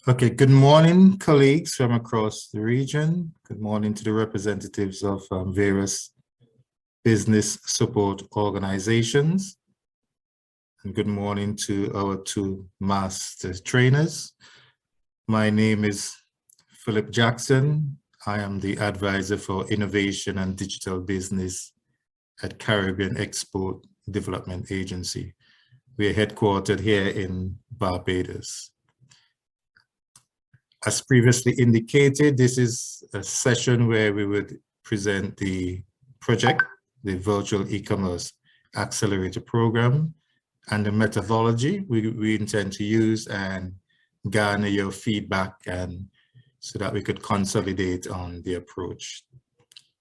Okay, good morning, colleagues from across the region. Good morning to the representatives of various business support organizations. And good morning to our two master trainers. My name is Philip Jackson. I am the advisor for innovation and digital business at Caribbean Export Development Agency. We are headquartered here in Barbados. As previously indicated, this is a session where we would present the project, the Virtual E-Commerce Accelerator Program, and the methodology we intend to use and garner your feedback and so that we could consolidate on the approach.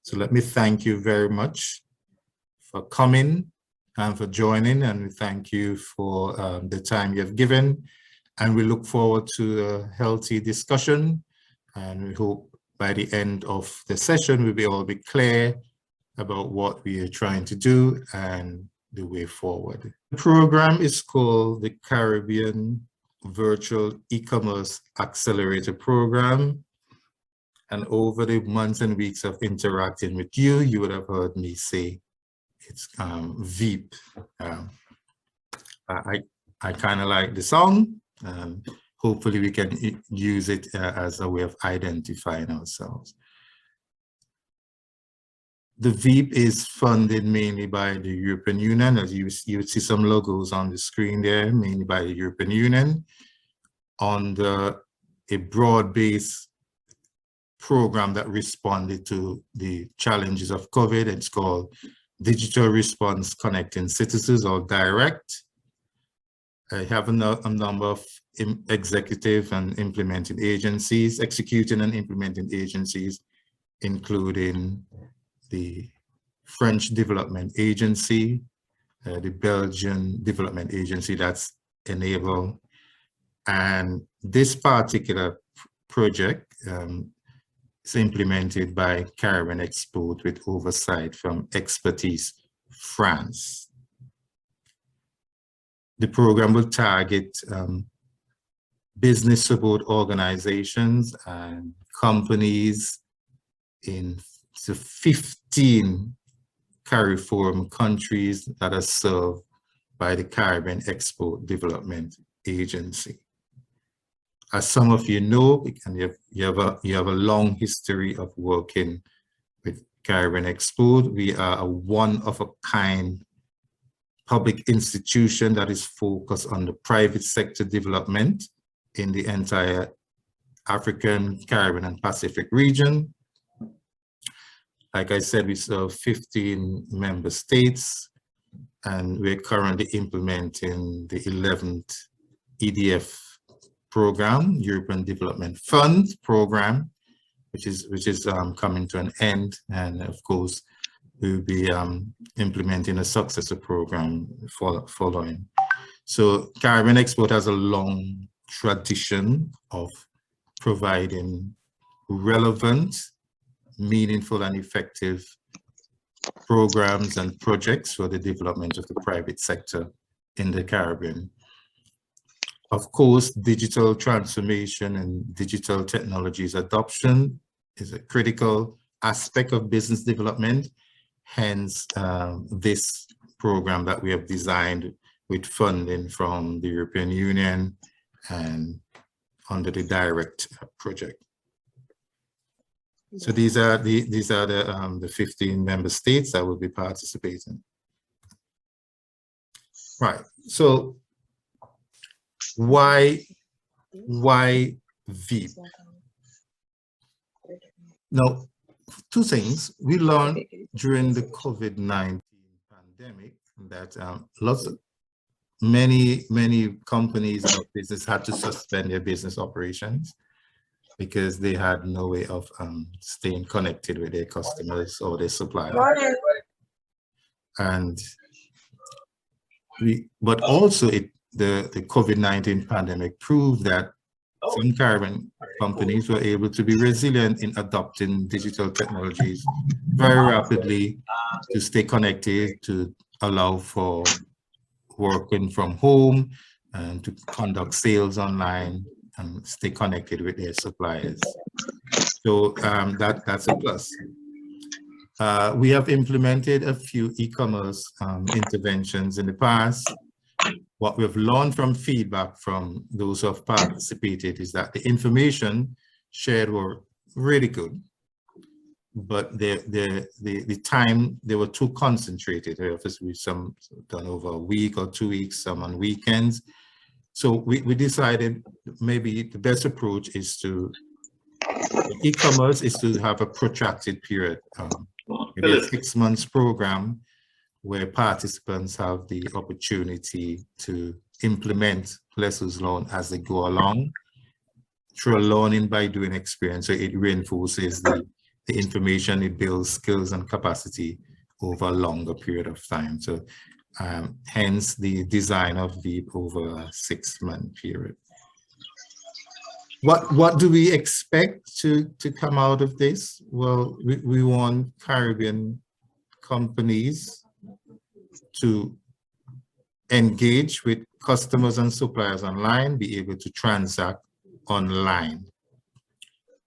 So let me thank you very much for coming and for joining, and we thank you for the time you have given. And we look forward to a healthy discussion, and we hope by the end of the session we'll all be clear about what we are trying to do and the way forward. The program is called the Caribbean Virtual E-Commerce Accelerator Program. And over the months and weeks of interacting with you, you would have heard me say it's VEAP. I kind of like the song. Hopefully we can use it as a way of identifying ourselves. The VEAP is funded mainly by the European Union, as you would see some logos on the screen there, mainly by the European Union, under a broad-based program that responded to the challenges of COVID. It's called Digital Response Connecting Citizens, or DIRECT. I have a number of executive and implementing agencies, executing and implementing agencies, including the French Development Agency, the Belgian Development Agency, that's Enable. And this particular project is implemented by Caribbean Export with oversight from Expertise France. The program will target business support organizations and companies in the 15 CARIFORUM countries that are served by the Caribbean Export Development Agency. As some of you know, and you have a long history of working with Caribbean Export. We are a one-of-a-kind public institution that is focused on the private sector development in the entire African, Caribbean, and Pacific region. Like I said, we serve 15 member states, and we're currently implementing the 11th EDF program, European Development Fund program, which is coming to an end, and of course, we'll be implementing a successor program following. So Caribbean Export has a long tradition of providing relevant, meaningful, and effective programs and projects for the development of the private sector in the Caribbean. Of course, digital transformation and digital technologies adoption is a critical aspect of business development. Hence, this program that we have designed with funding from the European Union and under the DIRECT project. So these are the 15 member states that will be participating. Right. So why VEAP? Now, two things. We learned during the COVID-19 pandemic that many companies and business had to suspend their business operations because they had no way of staying connected with their customers or their suppliers. And but also the COVID-19 pandemic proved that some Caribbean companies were able to be resilient in adopting digital technologies very rapidly to stay connected, to allow for working from home and to conduct sales online and stay connected with their suppliers. So that's a plus. We have implemented a few e-commerce interventions in the past. What we've learned from feedback from those who have participated is that the information shared were really good, but the time, they were too concentrated. Obviously, some done over a week or 2 weeks, some on weekends. So we decided maybe the best approach is to, e-commerce is to have a protracted period, maybe a 6 months program where participants have the opportunity to implement lessons learned as they go along through a learning by doing experience. So it reinforces the information, it builds skills and capacity over a longer period of time. So hence the design of VEAP over a 6 month period. What do we expect to come out of this? Well, we want Caribbean companies to engage with customers and suppliers online, be able to transact online,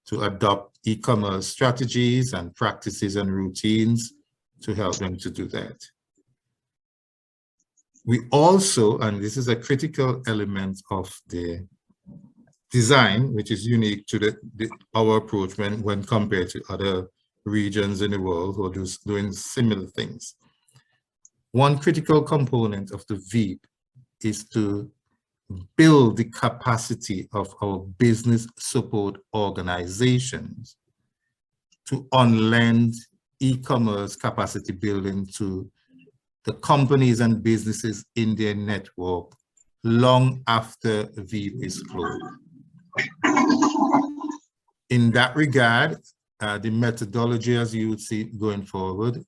to adopt e-commerce strategies and practices and routines to help them to do that. We also, and this is a critical element of the design, which is unique to our approach when compared to other regions in the world who are doing similar things. One critical component of the VEAP is to build the capacity of our business support organizations to unlend e-commerce capacity building to the companies and businesses in their network long after VEAP is closed. In that regard, the methodology, as you would see going forward,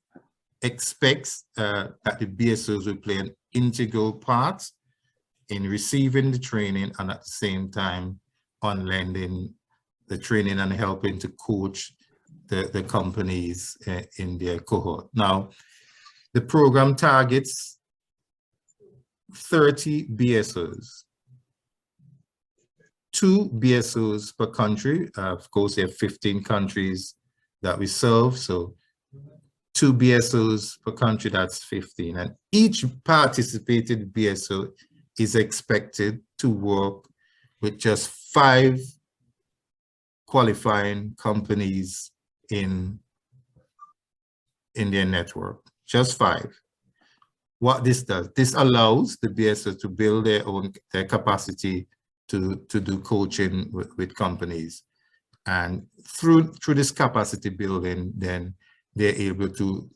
expects that the BSOs will play an integral part in receiving the training and at the same time on lending the training and helping to coach the companies in their cohort. Now, the program targets 30 BSOs, 2 BSOs per country. Of course, there are 15 countries that we serve, so 2 BSOs per country, that's 15. And each participated BSO is expected to work with just 5 qualifying companies in their network, just 5. What this does, this allows the BSO to build their capacity to do coaching with companies. And through this capacity building, then they're able to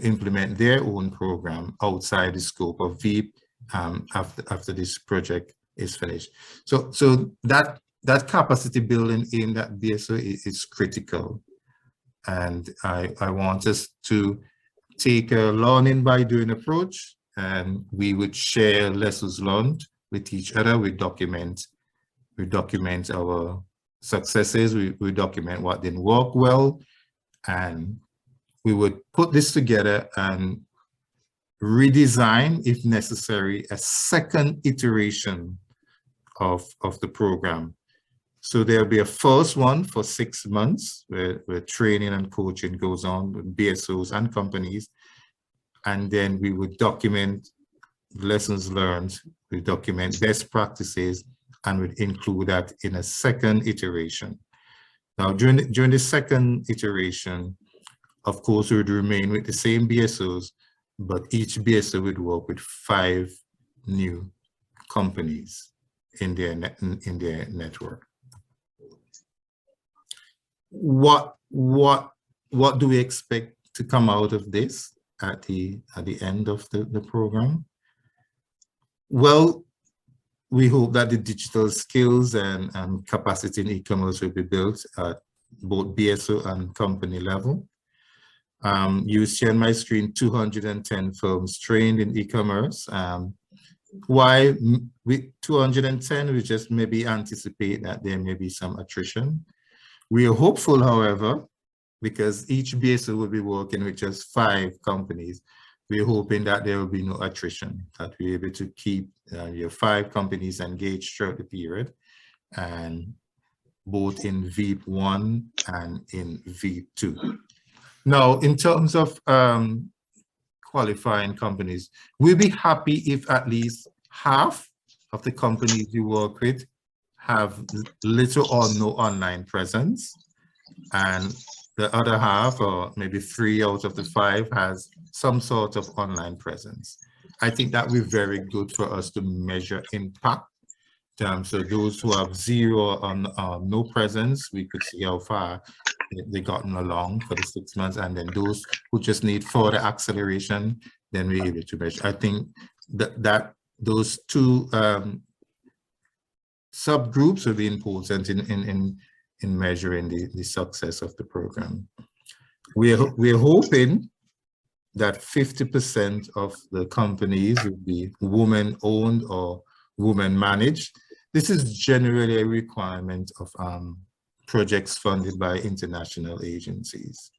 implement their own program outside the scope of VEAP after this project is finished. So that capacity building in that BSO is critical. And I want us to take a learning by doing approach, and we would share lessons learned with each other. We document our successes, we document what didn't work well, and we would put this together and redesign, if necessary, a second iteration of the program. So there'll be a first one for 6 months where training and coaching goes on with BSOs and companies. And then we would document lessons learned, we document best practices, and would include that in a second iteration. Now, during the second iteration, of course, we would remain with the same BSOs, but each BSO would work with 5 new companies in their network. What do we expect to come out of this at the end of the program? Well, we hope that the digital skills and capacity in e-commerce will be built at both BSO and company level. You see on my screen 210 firms trained in e-commerce. Why with 210, we just maybe anticipate that there may be some attrition. We are hopeful, however, because each BSO will be working with just 5 companies. We're hoping that there will be no attrition, that we're able to keep your 5 companies engaged throughout the period. and both in VEAP 1 and in VEAP 2. Now, in terms of qualifying companies, we'll be happy if at least half of the companies you work with have little or no online presence, and the other half, or maybe 3 out of the 5, has some sort of online presence. I think that would be very good for us to measure impact. So those who have 0 or no presence, we could see how far they've gotten along for the 6 months, and then those who just need further acceleration, then we're able to measure. I think that those 2 subgroups will be important in measuring the success of the program. We're hoping that 50% of the companies will be women-owned or women-managed. This is generally a requirement of projects funded by international agencies.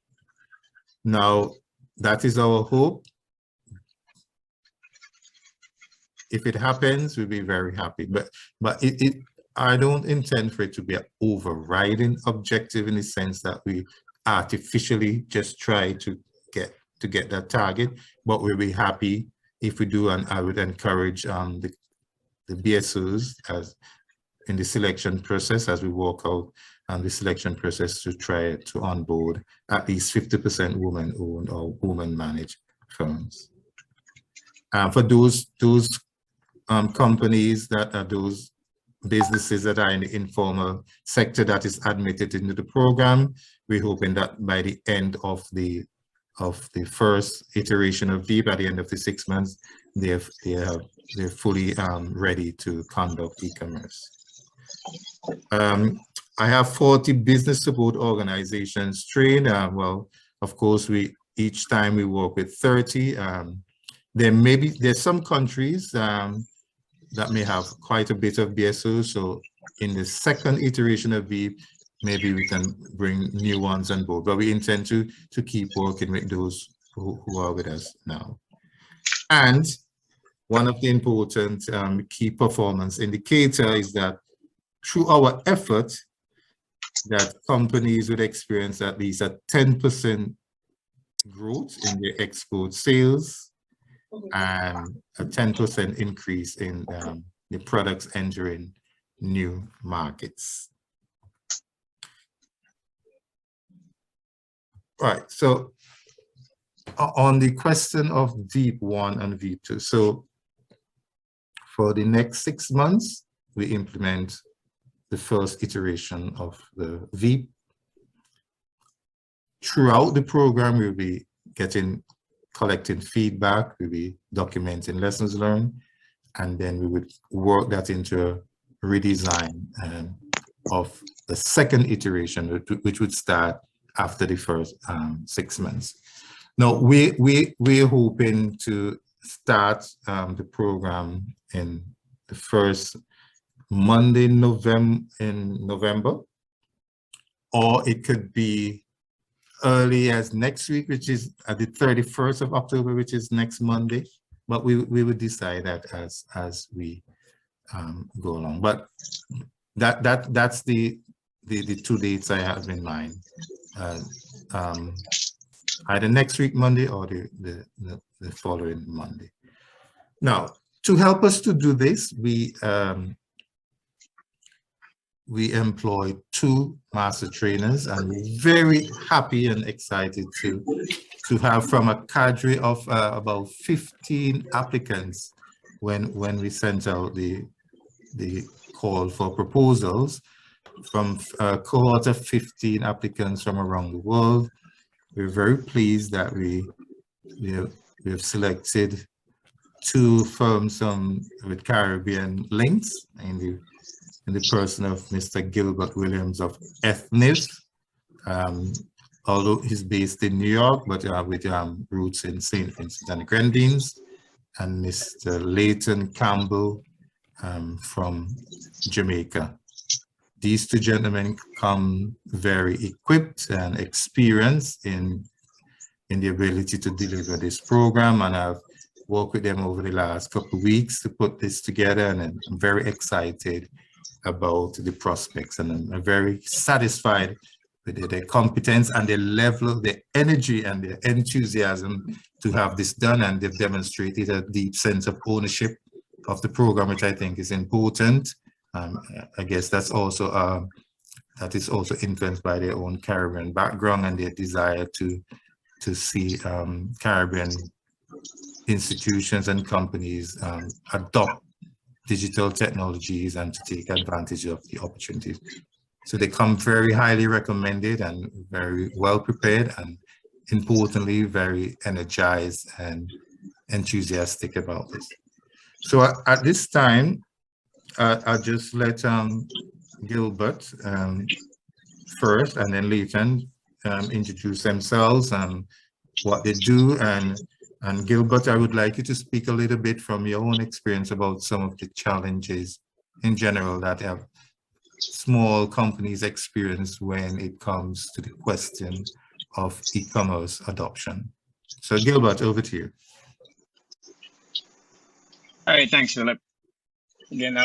Now, that is our hope. If it happens, we'll be very happy. But I don't intend for it to be an overriding objective in the sense that we artificially just try to get that target. But we'll be happy if we do, and I would encourage the BSOs as in the selection process, as we walk out the selection process, to try to onboard at least 50% women-owned or women-managed firms. For those companies that are those businesses that are in the informal sector that is admitted into the program, we're hoping that by the end of the first iteration of VEAP, at the end of the 6 months, they're fully ready to conduct e-commerce. I have 40 business support organizations trained. Well, of course, each time we work with 30. There's some countries that may have quite a bit of BSOs. So in the second iteration of VEAP, maybe we can bring new ones on board, but we intend to keep working with those who are with us now. And one of the important key performance indicator is that through our effort, that companies would experience at least a 10% growth in their export sales and a 10% increase in the products entering new markets. Right, so on the question of VEAP 1 and VEAP 2, so for the next 6 months, we implement the first iteration of the VEAP. Throughout the program, we'll be collecting feedback, we'll be documenting lessons learned, and then we would work that into a redesign of the second iteration, which would start after the first 6 months. Now, we're hoping to start the program in the first Monday in November, or it could be early as next week, which is at the 31st of October, which is next Monday. But we would decide that as we go along. But that's the 2 dates I have in mind. Either next week Monday or the following Monday. Now, to help us to do this, we employ 2 master trainers, and we're very happy and excited to have from a cadre of about 15 applicants when we sent out the call for proposals, from a cohort of 15 applicants from around the world. We're very pleased that we have selected 2 firms with Caribbean links in the person of Mr. Gilbert Williams of Ethniv, although he's based in New York, but with roots in St. Vincent and the Grenadines, and Mr. Leighton Campbell from Jamaica. These 2 gentlemen come very equipped and experienced in the ability to deliver this program, and I've worked with them over the last couple of weeks to put this together, and I'm very excited about the prospects, and I'm very satisfied with their competence and the level of the energy and the enthusiasm to have this done, and they've demonstrated a deep sense of ownership of the program, which I think is important. I guess that's also that is also influenced by their own Caribbean background and their desire to see Caribbean institutions and companies adopt digital technologies and to take advantage of the opportunities. So they come very highly recommended and very well prepared, and importantly, very energized and enthusiastic about this. So at this time, I'll just let Gilbert first, and then Leighton introduce themselves and what they do. And Gilbert, I would like you to speak a little bit from your own experience about some of the challenges in general that have small companies experience when it comes to the question of e-commerce adoption. So Gilbert, over to you. All right, thanks, Philip. Again,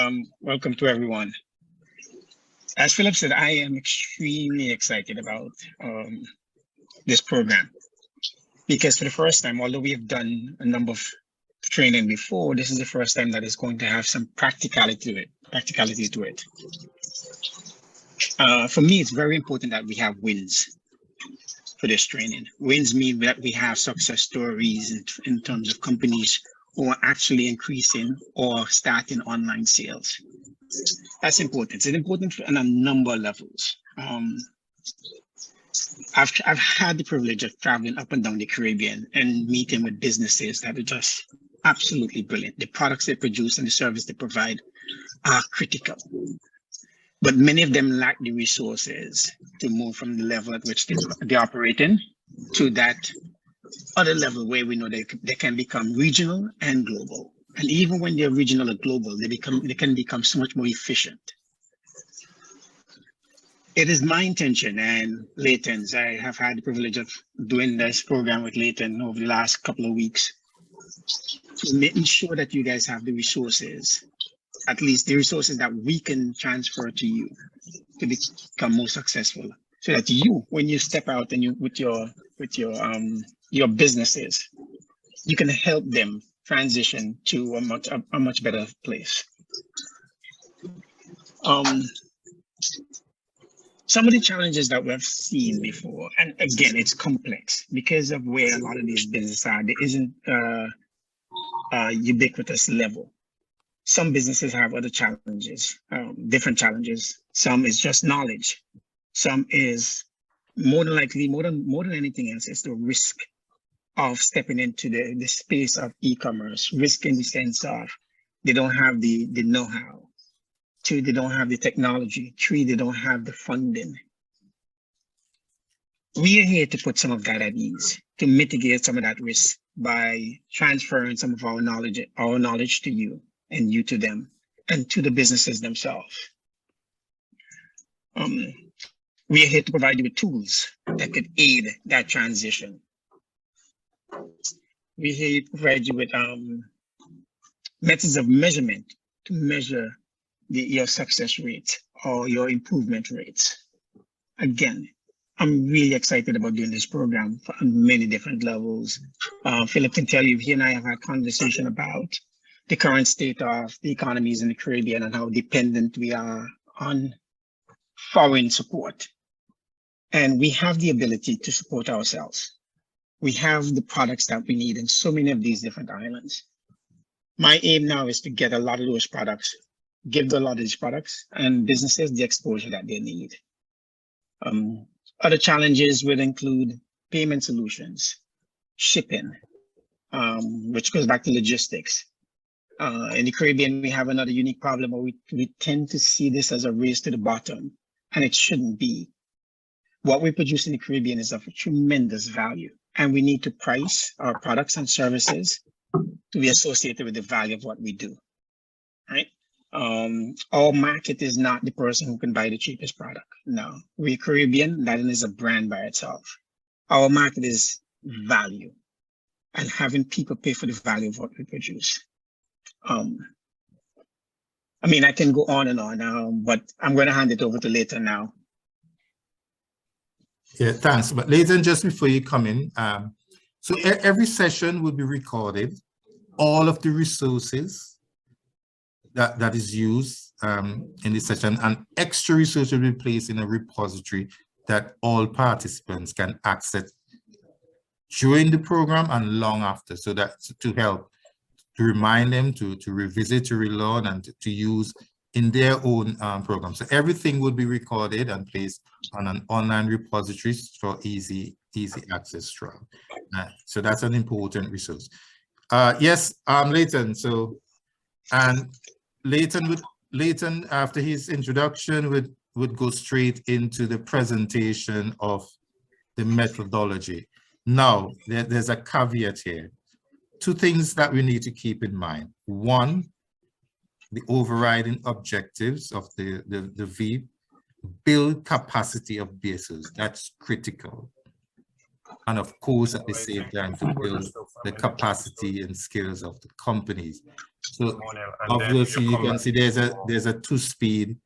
welcome to everyone. As Philip said, I am extremely excited about this program, because for the first time, although we have done a number of training before, this is the first time that it's going to have some practicality to it. For me, it's very important that we have wins for this training. Wins mean that we have success stories in terms of companies who are actually increasing or starting online sales. That's important. It's important on a number of levels. I've had the privilege of traveling up and down the Caribbean and meeting with businesses that are just absolutely brilliant. The products they produce and the service they provide are critical. But many of them lack the resources to move from the level at which they operate in to that other level where we know they can become regional and global. And even when they're regional or global, they can become so much more efficient. It is my intention, and Leighton's, I have had the privilege of doing this program with Leighton over the last couple of weeks, to making sure that you guys have the resources, at least the resources that we can transfer to you to become more successful, so that you, when you step out and you with your businesses, you can help them transition to a much better place. Some of the challenges that we've seen before, and again, it's complex because of where a lot of these businesses are. There isn't a ubiquitous level. Some businesses have other challenges, different challenges. Some is just knowledge. Some is more than likely, more than anything else, is the risk of stepping into the space of e-commerce. Risk in the sense of they don't have the know-how. 2, they don't have the technology. 3, they don't have the funding. We are here to put some of that at ease, to mitigate some of that risk by transferring some of our knowledge to you and you to them and to the businesses themselves. We are here to provide you with tools that could aid that transition. We're here to provide you with methods of measurement to measure your success rate or your improvement rates. Again, I'm really excited about doing this program on many different levels. Philip can tell you, he and I have had a conversation about the current state of the economies in the Caribbean and how dependent we are on foreign support. And we have the ability to support ourselves. We have the products that we need in so many of these different islands. My aim now is to get a lot of those products, give a lot of these products and businesses the exposure that they need. Other challenges would include payment solutions, shipping, which goes back to logistics. In the Caribbean, we have another unique problem where we tend to see this as a race to the bottom, and it shouldn't be. What we produce in the Caribbean is of tremendous value, and we need to price our products and services to be associated with the value of what we do, right? Our market is not the person who can buy the cheapest product. No, we're Caribbean, that is a brand by itself. Our market is value and having people pay for the value of what we produce. I mean, I can go on and on, but I'm going to hand it over to Leighton now. Yeah, thanks. But Leighton, just before you come in, so every session will be recorded. All of the resources that is used in this session, and extra resources will be placed in a repository that all participants can access during the program and long after, so that to help to remind them to revisit, to relearn, and to use in their own program. So everything will be recorded and placed on an online repository for easy access from. So that's an important resource. Yes, Leighton. So, and Leighton, after his introduction, would go straight into the presentation of the methodology. Now, there's a caveat here. Two things that we need to keep in mind. One, the overriding objectives of the VEAP, build capacity of BSOs. That's critical. And of course, at the same time, to build the capacity and skills of the companies. So obviously, you can see there's a two-speed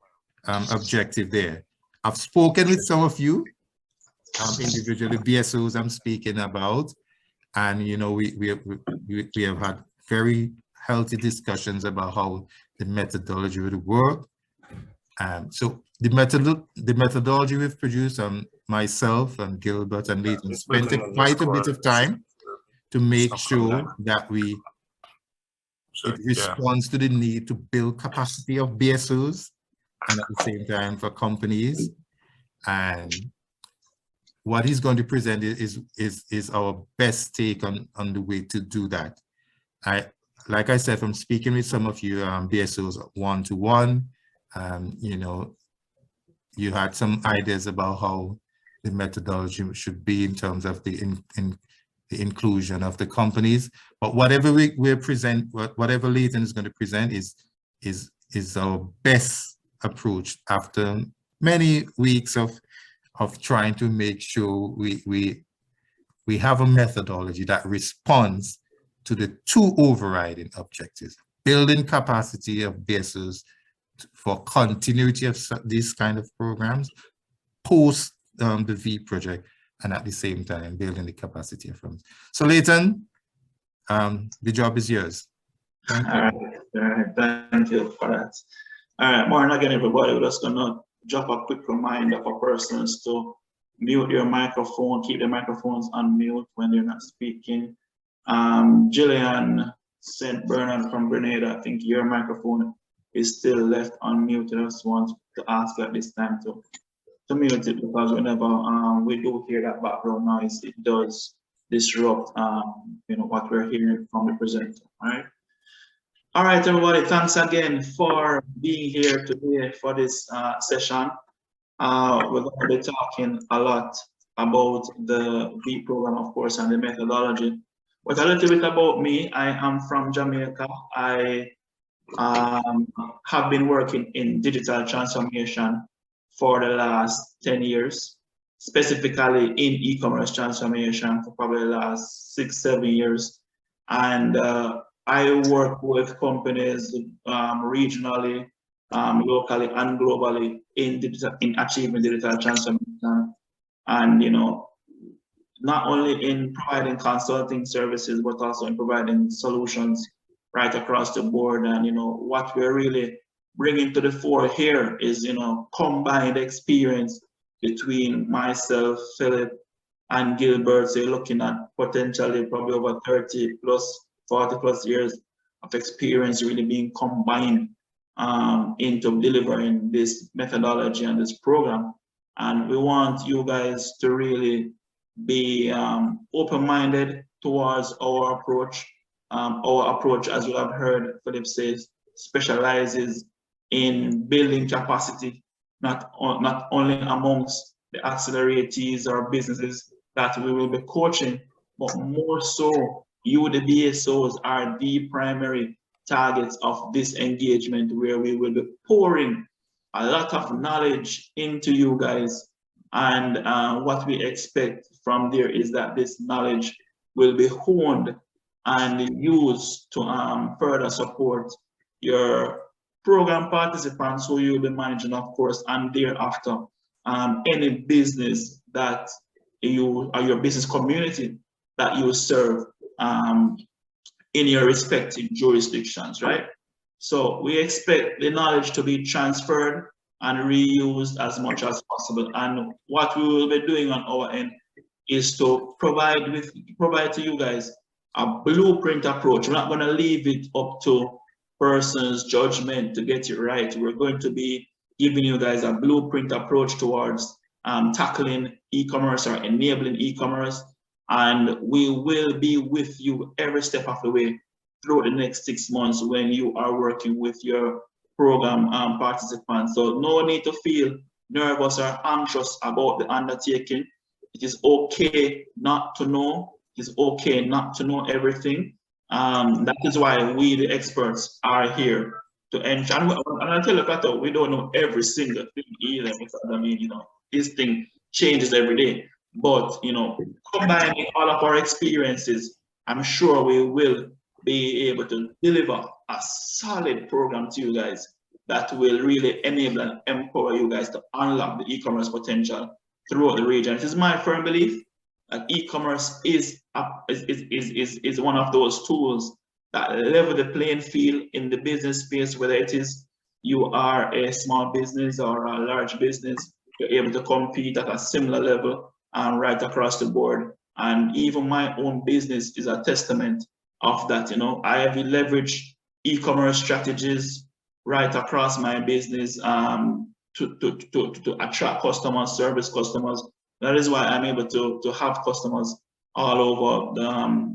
objective there. I've spoken with some of you, individually BSOs I'm speaking about, and you know we have had very healthy discussions about how the methodology would work. So the methodology we've produced, myself and Gilbert and Leighton spent quite a bit of time to make sure that it responds to the need to build capacity of BSOs and at the same time for companies. And what he's going to present is our best take on the way to do that. Like I said, from speaking with some of you BSOs one-to-one, you know, you had some ideas about how the methodology should be in terms of the inclusion of the companies. But whatever whatever Leighton is going to present is our best approach after many weeks of trying to make sure we have a methodology that responds to the two overriding objectives: building capacity of BSOs for continuity of these kind of programs post the VEAP project, and at the same time building the capacity of firms. So Leighton, the job is yours. Thank you. All right, thank you for that. All right, morning again, everybody. We're just gonna drop a quick reminder for persons to mute your microphone, keep the microphones on mute when you're not speaking. Jillian St. Bernard from Grenada, I think your microphone is still left unmuted. I just want to ask you at this time to mute it, because whenever we do hear that background noise, it does disrupt you know, what we're hearing from the presenter. All right, everybody, thanks again for being here today for this session. We're going to be talking a lot about the VEAP program, of course, and the methodology. But a little bit about me. I am from Jamaica. I have been working in digital transformation for the last 10 years, specifically in e-commerce transformation for probably the last 6-7 years. And I work with companies regionally, locally, and globally in achieving digital transformation. And, you know, not only in providing consulting services, but also in providing solutions right across the board. And, you know, what we're really bringing to the fore here is, you know, combined experience between myself, Philip, and Gilbert. So you're looking at potentially probably over 30 plus, 40 plus years of experience really being combined into delivering this methodology and this program. And we want you guys to really be open-minded towards our approach. Our approach, as you have heard Philip say, specializes in building capacity, not only amongst the accelerators or businesses that we will be coaching, but more so, you, the BSOs, are the primary targets of this engagement, where we will be pouring a lot of knowledge into you guys. And what we expect from there is that this knowledge will be honed and used to further support your program participants who you'll be managing, of course, and thereafter, any business that you or your business community that you serve in your respective jurisdictions, right? So we expect the knowledge to be transferred and reused as much as possible. And what we will be doing on our end is to provide to you guys a blueprint approach. We're not going to leave it up to person's judgment to get it right. We're going to be giving you guys a blueprint approach towards tackling e-commerce or enabling e-commerce. And we will be with you every step of the way through the next 6 months when you are working with your program participants. So no need to feel nervous or anxious about the undertaking. It is okay not to know. It is okay not to know everything. That is why we, the experts, are here to ensure. And I'll tell you, Plato, we don't know every single thing either. Because, I mean, you know, this thing changes every day. But, you know, combining all of our experiences, I'm sure we will be able to deliver a solid program to you guys that will really enable and empower you guys to unlock the e-commerce potential throughout the region. It is my firm belief that e-commerce is one of those tools that level the playing field in the business space, whether it is you are a small business or a large business, you're able to compete at a similar level right across the board. And even my own business is a testament of that. You know, I have leveraged e-commerce strategies right across my business to attract customers, service customers. That is why I'm able to have customers all over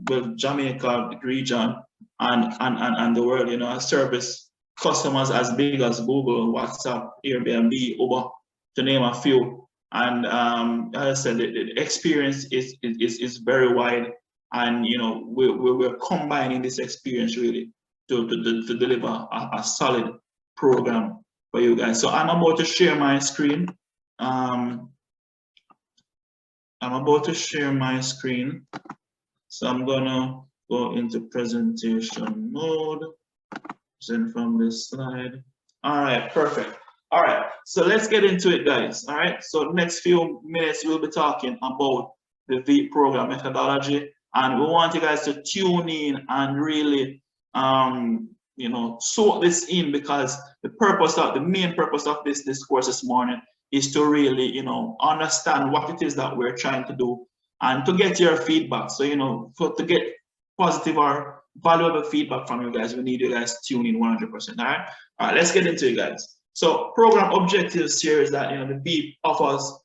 the Jamaica region and the world. You know, I service customers as big as Google, WhatsApp, Airbnb, Uber, to name a few. And as I said, the experience is very wide, and you know we're combining this experience really to deliver a solid program for you guys. So I'm about to share my screen. I'm about to share my screen. So I'm gonna go into presentation mode. Present from this slide. All right, perfect. All right, so let's get into it, guys. All right, so next few minutes we'll be talking about the VEAP program methodology, and we want you guys to tune in and really, you know, soak this in, because the main purpose of this course this morning is to really, you know, understand what it is that we're trying to do and to get your feedback. So, you know, to get positive or valuable feedback from you guys, we need you guys to tune in 100%. All right, let's get into it, guys. So program objectives here is that, you know, the VEAP offers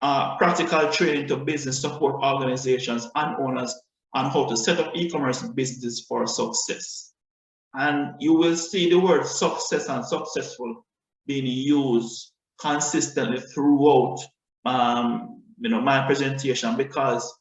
practical training to business support organizations and owners on how to set up e-commerce businesses for success. And you will see the word success and successful being used consistently throughout you know, my presentation, because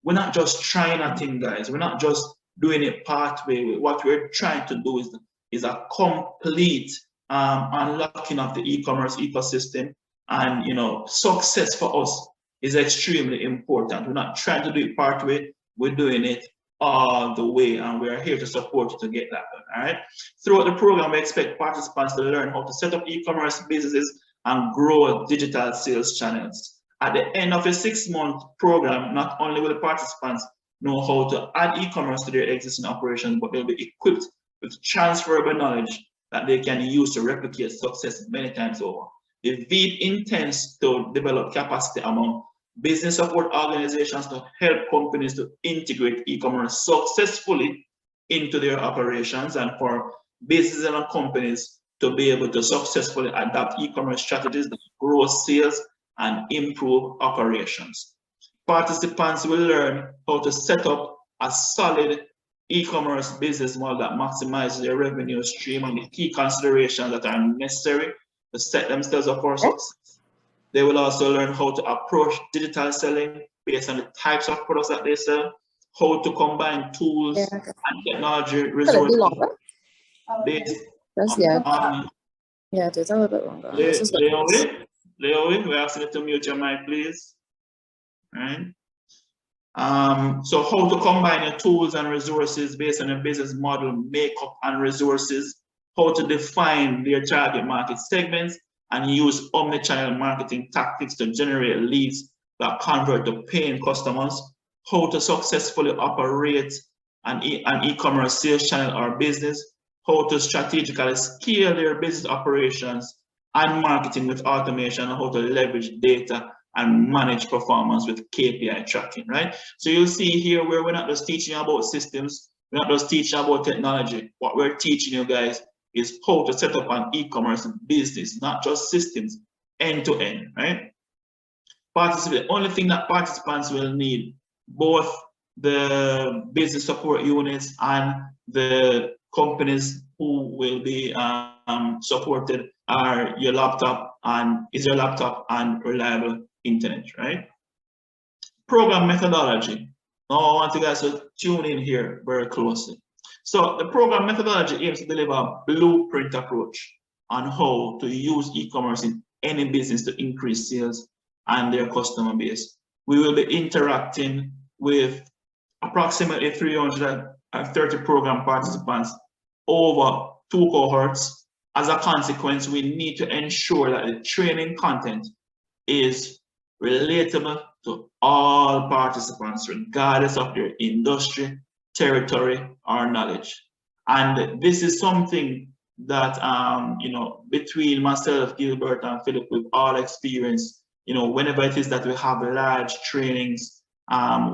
we're not just trying a thing, guys. We're not just doing it partway. What we're trying to do is a complete unlocking of the e-commerce ecosystem. And you know, success for us is extremely important. We're not trying to do it partway. We're doing it all the way, and we're here to support you to get that done. All right. Throughout the program, we expect participants to learn how to set up e-commerce businesses and grow digital sales channels. At the end of a 6-month program, not only will the participants know how to add e-commerce to their existing operations, but they'll be equipped with transferable knowledge that they can use to replicate success many times over. The VEAP intends to develop capacity among business support organizations to help companies to integrate e-commerce successfully into their operations, and for businesses and companies to be able to successfully adapt e-commerce strategies that grow sales and improve operations. Participants will learn how to set up a solid e-commerce business model that maximizes their revenue stream and the key considerations that are necessary to set themselves up for success. They will also learn how to approach digital selling based on the types of products that they sell, how to combine tools and technology resources. Yeah, it's a little bit longer. Leo, we ask you to mute your mic, please. All right. So how to combine your tools and resources based on your business model, makeup and resources, how to define their target market segments, and use omni-channel marketing tactics to generate leads that convert to paying customers, how to successfully operate an e-commerce sales channel or business, how to strategically scale their business operations and marketing with automation, and how to leverage data and manage performance with KPI tracking, right? So you'll see here where we're not just teaching about systems, we're not just teaching about technology. What we're teaching you guys is how to set up an e-commerce business, not just systems, end to end, right? The only thing that participants will need, both the business support units and the companies who will be supported, are your laptop and reliable internet, right? Program methodology. Now I want you guys to tune in here very closely. So the program methodology aims to deliver a blueprint approach on how to use e-commerce in any business to increase sales and their customer base. We will be interacting with approximately 330 program participants over 2 cohorts. As a consequence, we need to ensure that the training content is relatable to all participants, regardless of their industry, territory, or knowledge. And this is something that, you know, between myself, Gilbert, and Philip, we've all experienced. You know, whenever it is that we have large trainings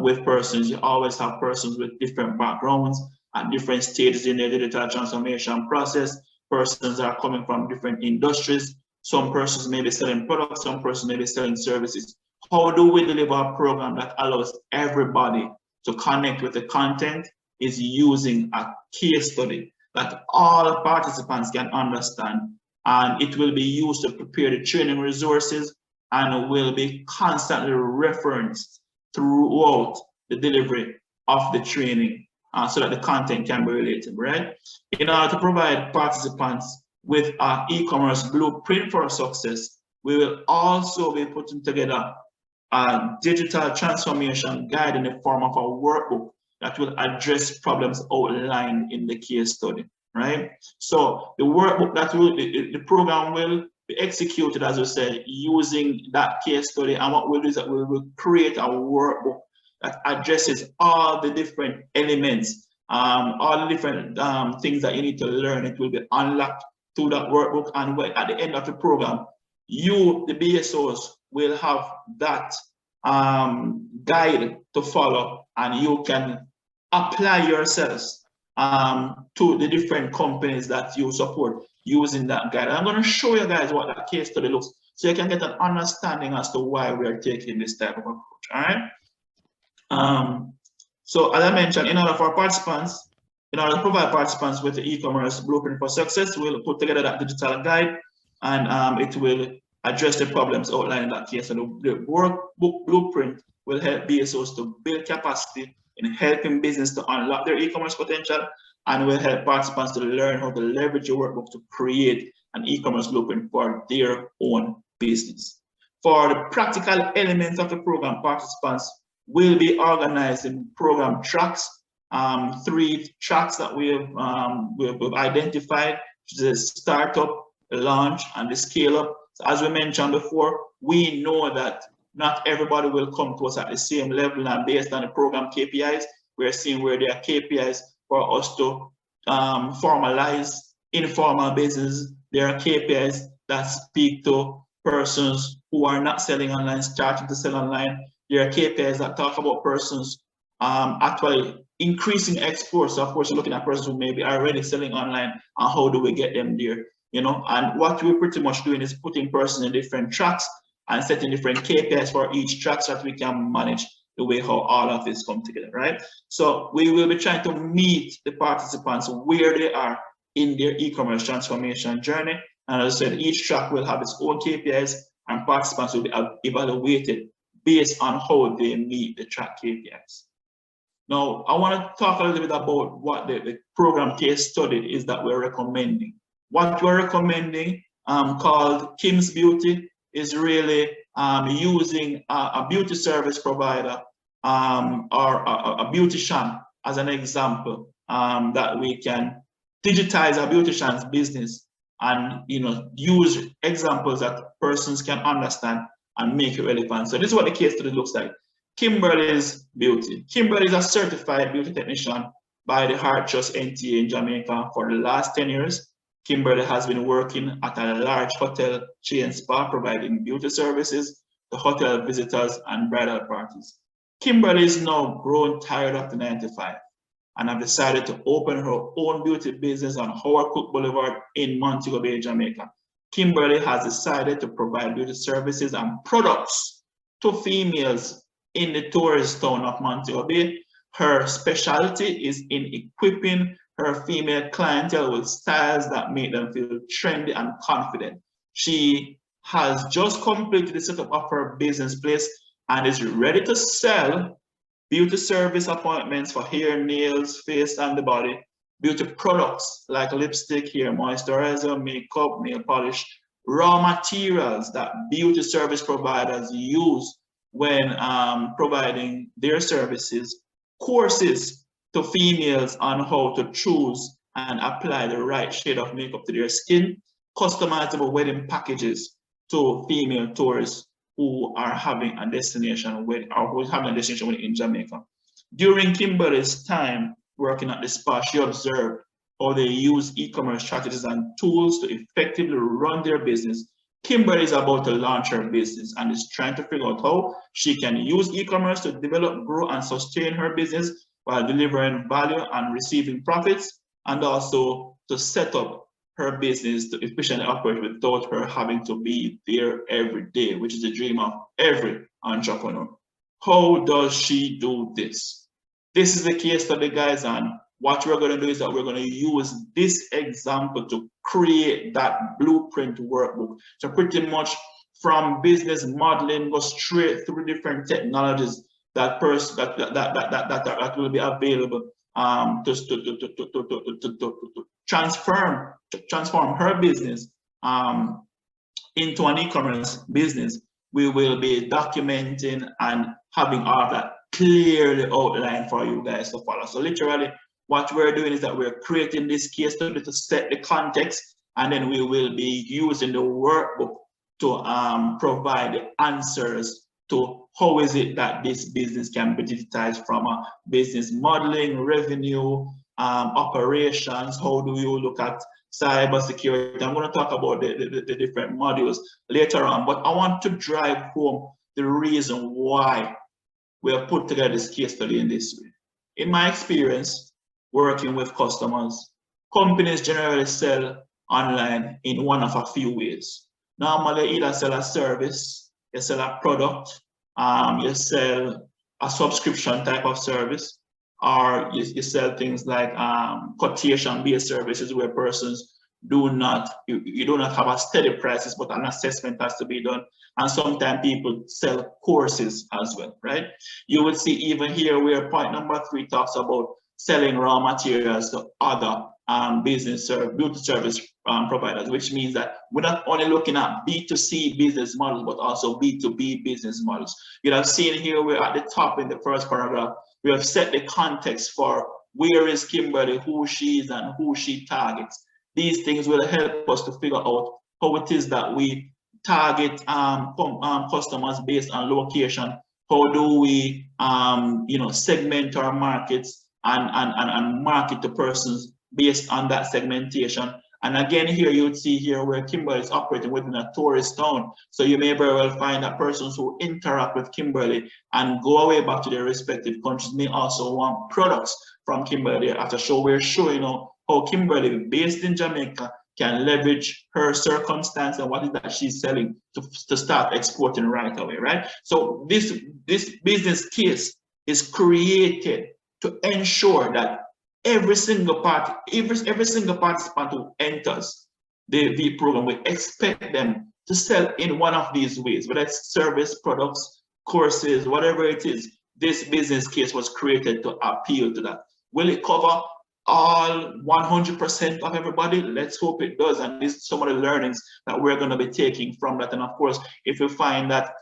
with persons, you always have persons with different backgrounds at different stages in their digital transformation process. Persons are coming from different industries. Some persons may be selling products, some persons may be selling services. How do we deliver a program that allows everybody to connect with the content? Is using a case study that all participants can understand, and it will be used to prepare the training resources and will be constantly referenced throughout the delivery of the training, so that the content can be relatable, right? In order to provide participants with an e-commerce blueprint for success, we will also be putting together a digital transformation guide in the form of a workbook that will address problems outlined in the case study, right? So the workbook that will, the program will be executed, as we said, using that case study. And what we'll do is that we will create a workbook that addresses all the different elements, all the different things that you need to learn. It will be unlocked through that workbook. And at the end of the program, you, the BSOs, will have that guide to follow, and you can apply yourselves to the different companies that you support using that guide. I'm going to show you guys what that case study looks, so you can get an understanding as to why we are taking this type of approach. All right. So as I mentioned, in order to provide participants with the e-commerce blueprint for success, we'll put together that digital guide, and it will address the problems outlined in that case. And the workbook blueprint will help BSOs to build capacity in helping business to unlock their e-commerce potential, and will help participants to learn how to leverage your workbook to create an e-commerce blueprint for their own business. For the practical elements of the program, participants will be organized in program tracks, 3 tracks that we've identified, which is the startup, the launch, and the scale up. So as we mentioned before, we know that not everybody will come to us at the same level, and based on the program KPIs, we're seeing where there are KPIs for us to formalize informal business. There are KPIs that speak to persons who are not selling online, starting to sell online. There are KPIs that talk about persons actually increasing exports. So of course, you're looking at persons who maybe are already selling online, and how do we get them there? You know, and what we're pretty much doing is putting persons in different tracks and setting different KPIs for each track, so that we can manage the way how all of this come together, right? So we will be trying to meet the participants where they are in their e-commerce transformation journey. And as I said, each track will have its own KPIs, and participants will be evaluated based on how they meet the track KPIs. Now, I want to talk a little bit about what the program case study is that we're recommending. What we're recommending, called Kim's Beauty, is really using a beauty service provider or a beautician as an example that we can digitize a beautician's business and use examples that persons can understand and make it relevant. So this is what the case study looks like. Kimberly's Beauty. Kimberly is a certified beauty technician by the Heart Trust NTA in Jamaica for the last 10 years. Kimberly has been working at a large hotel chain spa providing beauty services to hotel visitors and bridal parties. Kimberly is now grown tired of the 9-to-5 and have decided to open her own beauty business on Howard Cook Boulevard in Montego Bay, Jamaica. Kimberly has decided to provide beauty services and products to females in the tourist town of Montego Bay. Her specialty is in equipping her female clientele with styles that make them feel trendy and confident. She has just completed the setup of her business place and is ready to sell beauty service appointments for hair, nails, face, and the body, beauty products like lipstick, hair moisturizer, makeup, nail polish, raw materials that beauty service providers use when providing their services, courses to females on how to choose and apply the right shade of makeup to their skin, customizable wedding packages to female tourists who are having a destination with, or who is having a destination with in Jamaica. During Kimberly's time working at the spa, she observed how they use e-commerce strategies and tools to effectively run their business. Kimberly is about to launch her business and is trying to figure out how she can use e-commerce to develop, grow, and sustain her business while delivering value and receiving profits, and also to set up her business to efficiently operate without her having to be there every day, which is the dream of every entrepreneur. How does she do this? This is the case study, guys, and what we're going to do is that we're going to use this example to create that blueprint workbook. So pretty much from business modeling, go straight through different technologies that will be available to transform her business into an e-commerce business. We will be documenting and having all of that clearly outlined for you guys to follow. So literally what we're doing is that we're creating this case study to set the context, and then we will be using the workbook to provide the answers to how is it that this business can be digitized from a business modeling, revenue, operations. How do you look at cybersecurity? I'm going to talk about the different modules later on, but I want to drive home the reason why we have put together this case study in this way. In my experience working with customers, companies generally sell online in one of a few ways. Normally, either sell a service, you sell a product, you sell a subscription type of service, or you sell things like quotation-based services where persons do not, you do not have a steady prices, but an assessment has to be done. And sometimes people sell courses as well, right? You will see even here where point number 3 talks about selling raw materials to other business or beauty service providers, which means that we're not only looking at B2C business models, but also B2B business models. You have seen here, we're at the top in the first paragraph, we have set the context for where is Kimberly, who she is, and who she targets. These things will help us to figure out how it is that we target customers based on location. How do we segment our markets and market to persons based on that segmentation. And again, here you would see here where Kimberly is operating within a tourist town. So you may very well find that persons who interact with Kimberly and go away back to their respective countries may also want products from Kimberly. After show, we're showing how Kimberly, based in Jamaica, can leverage her circumstance and what is that she's selling to start exporting right away, right? So this business case is created to ensure that every single participant who enters the VEAP program, we expect them to sell in one of these ways, whether it's service, products, courses, whatever it is. This business case was created to appeal to that. Will it cover all 100% of everybody? Let's hope it does. And this is some of the learnings that we're going to be taking from that. And of course, if we find that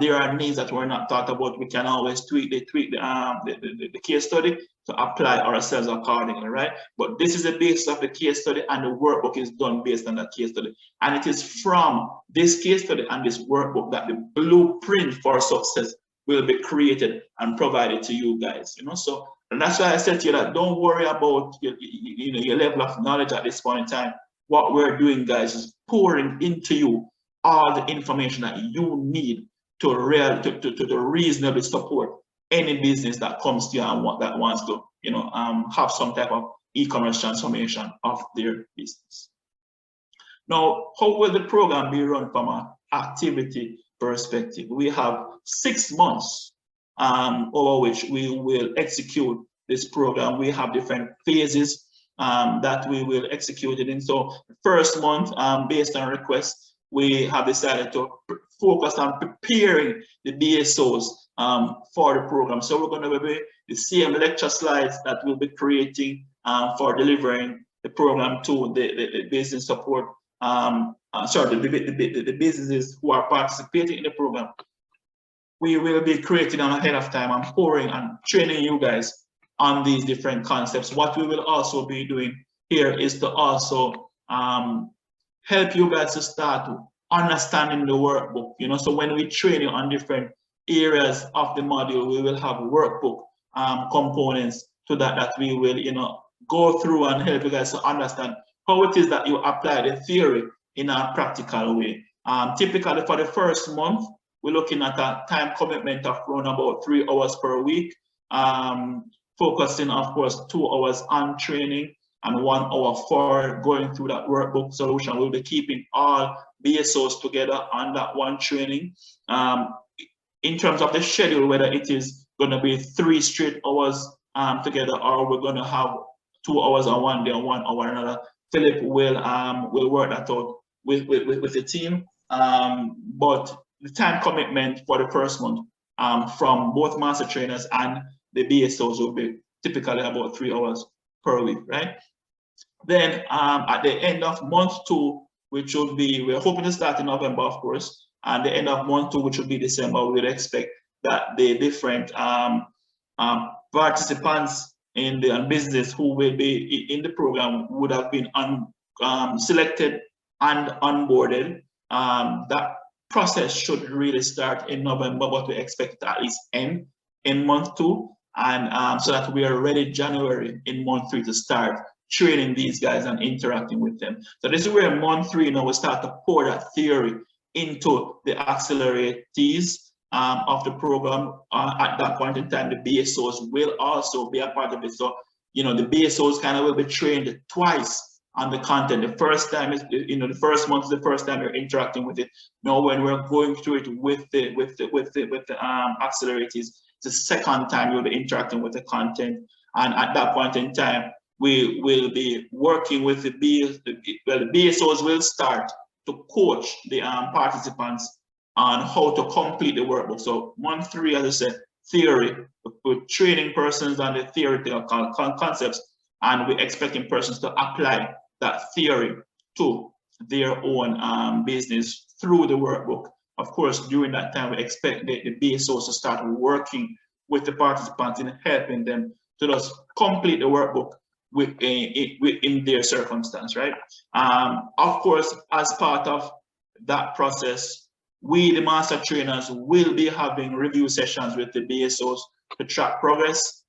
there are needs that were not thought about. We can always tweak the case study to apply ourselves accordingly, right? But this is the basis of the case study, and the workbook is done based on that case study. And it is from this case study and this workbook that the blueprint for success will be created and provided to you guys, you know. So, and that's why I said to you that don't worry about your level of knowledge at this point in time. What we're doing, guys, is pouring into you all the information that you need to reasonably support any business that comes to you and wants to, you know, have some type of e-commerce transformation of their business. Now, how will the program be run from an activity perspective? We have 6 months over which we will execute this program. We have different phases that we will execute it in. So the first month, based on requests, we have decided to focus on preparing the BSOs for the program. So we're going to be the same lecture slides that we'll be creating for delivering the program to the business support, the businesses who are participating in the program. We will be creating them ahead of time and pouring and training you guys on these different concepts. What we will also be doing here is to also help you guys to start understanding the workbook, you know. So when we train you on different areas of the module, we will have workbook components to that we will, you know, go through and help you guys to understand how it is that you apply the theory in a practical way. Typically for the first month, we're looking at a time commitment of around about 3 hours per week, focusing, of course, 2 hours on training and 1 hour for going through that workbook solution. We'll be keeping all BSOs together on that one training. In terms of the schedule, whether it is going to be 3 straight hours together, or we're going to have 2 hours on one day and 1 hour another, Philip will work that out with the team. But the time commitment for the first month from both master trainers and the BSOs will be typically about 3 hours per week, right? Then at the end of month 2, which would be, we're hoping to start in November, of course, and the end of month 2, which would be December, we would expect that the different participants in the business who will be in the program would have been selected and onboarded. That process should really start in November, but we expect at least end in month 2, and so that we are ready January in month 3 to start training these guys and interacting with them. So this is where month 3 now we start to pour that theory into the accelerators of the program. At that point in time, the BSOs will also be a part of it. So, you know, the BSOs kind of will be trained twice on the content. The first time is, you know, the first month is the first time you're interacting with it. Now, when we're going through it with the accelerators, it's the second time you'll be interacting with the content. And at that point in time, we will be working with the BSOs will start to coach the participants on how to complete the workbook. So month 3, as I said, theory, we're training persons on the theoretical concepts, and we're expecting persons to apply that theory to their own business through the workbook. Of course, during that time, we expect the BSOs to start working with the participants in helping them to just complete the workbook within their circumstance, right? Of course, as part of that process, we, the master trainers, will be having review sessions with the BSOs to track progress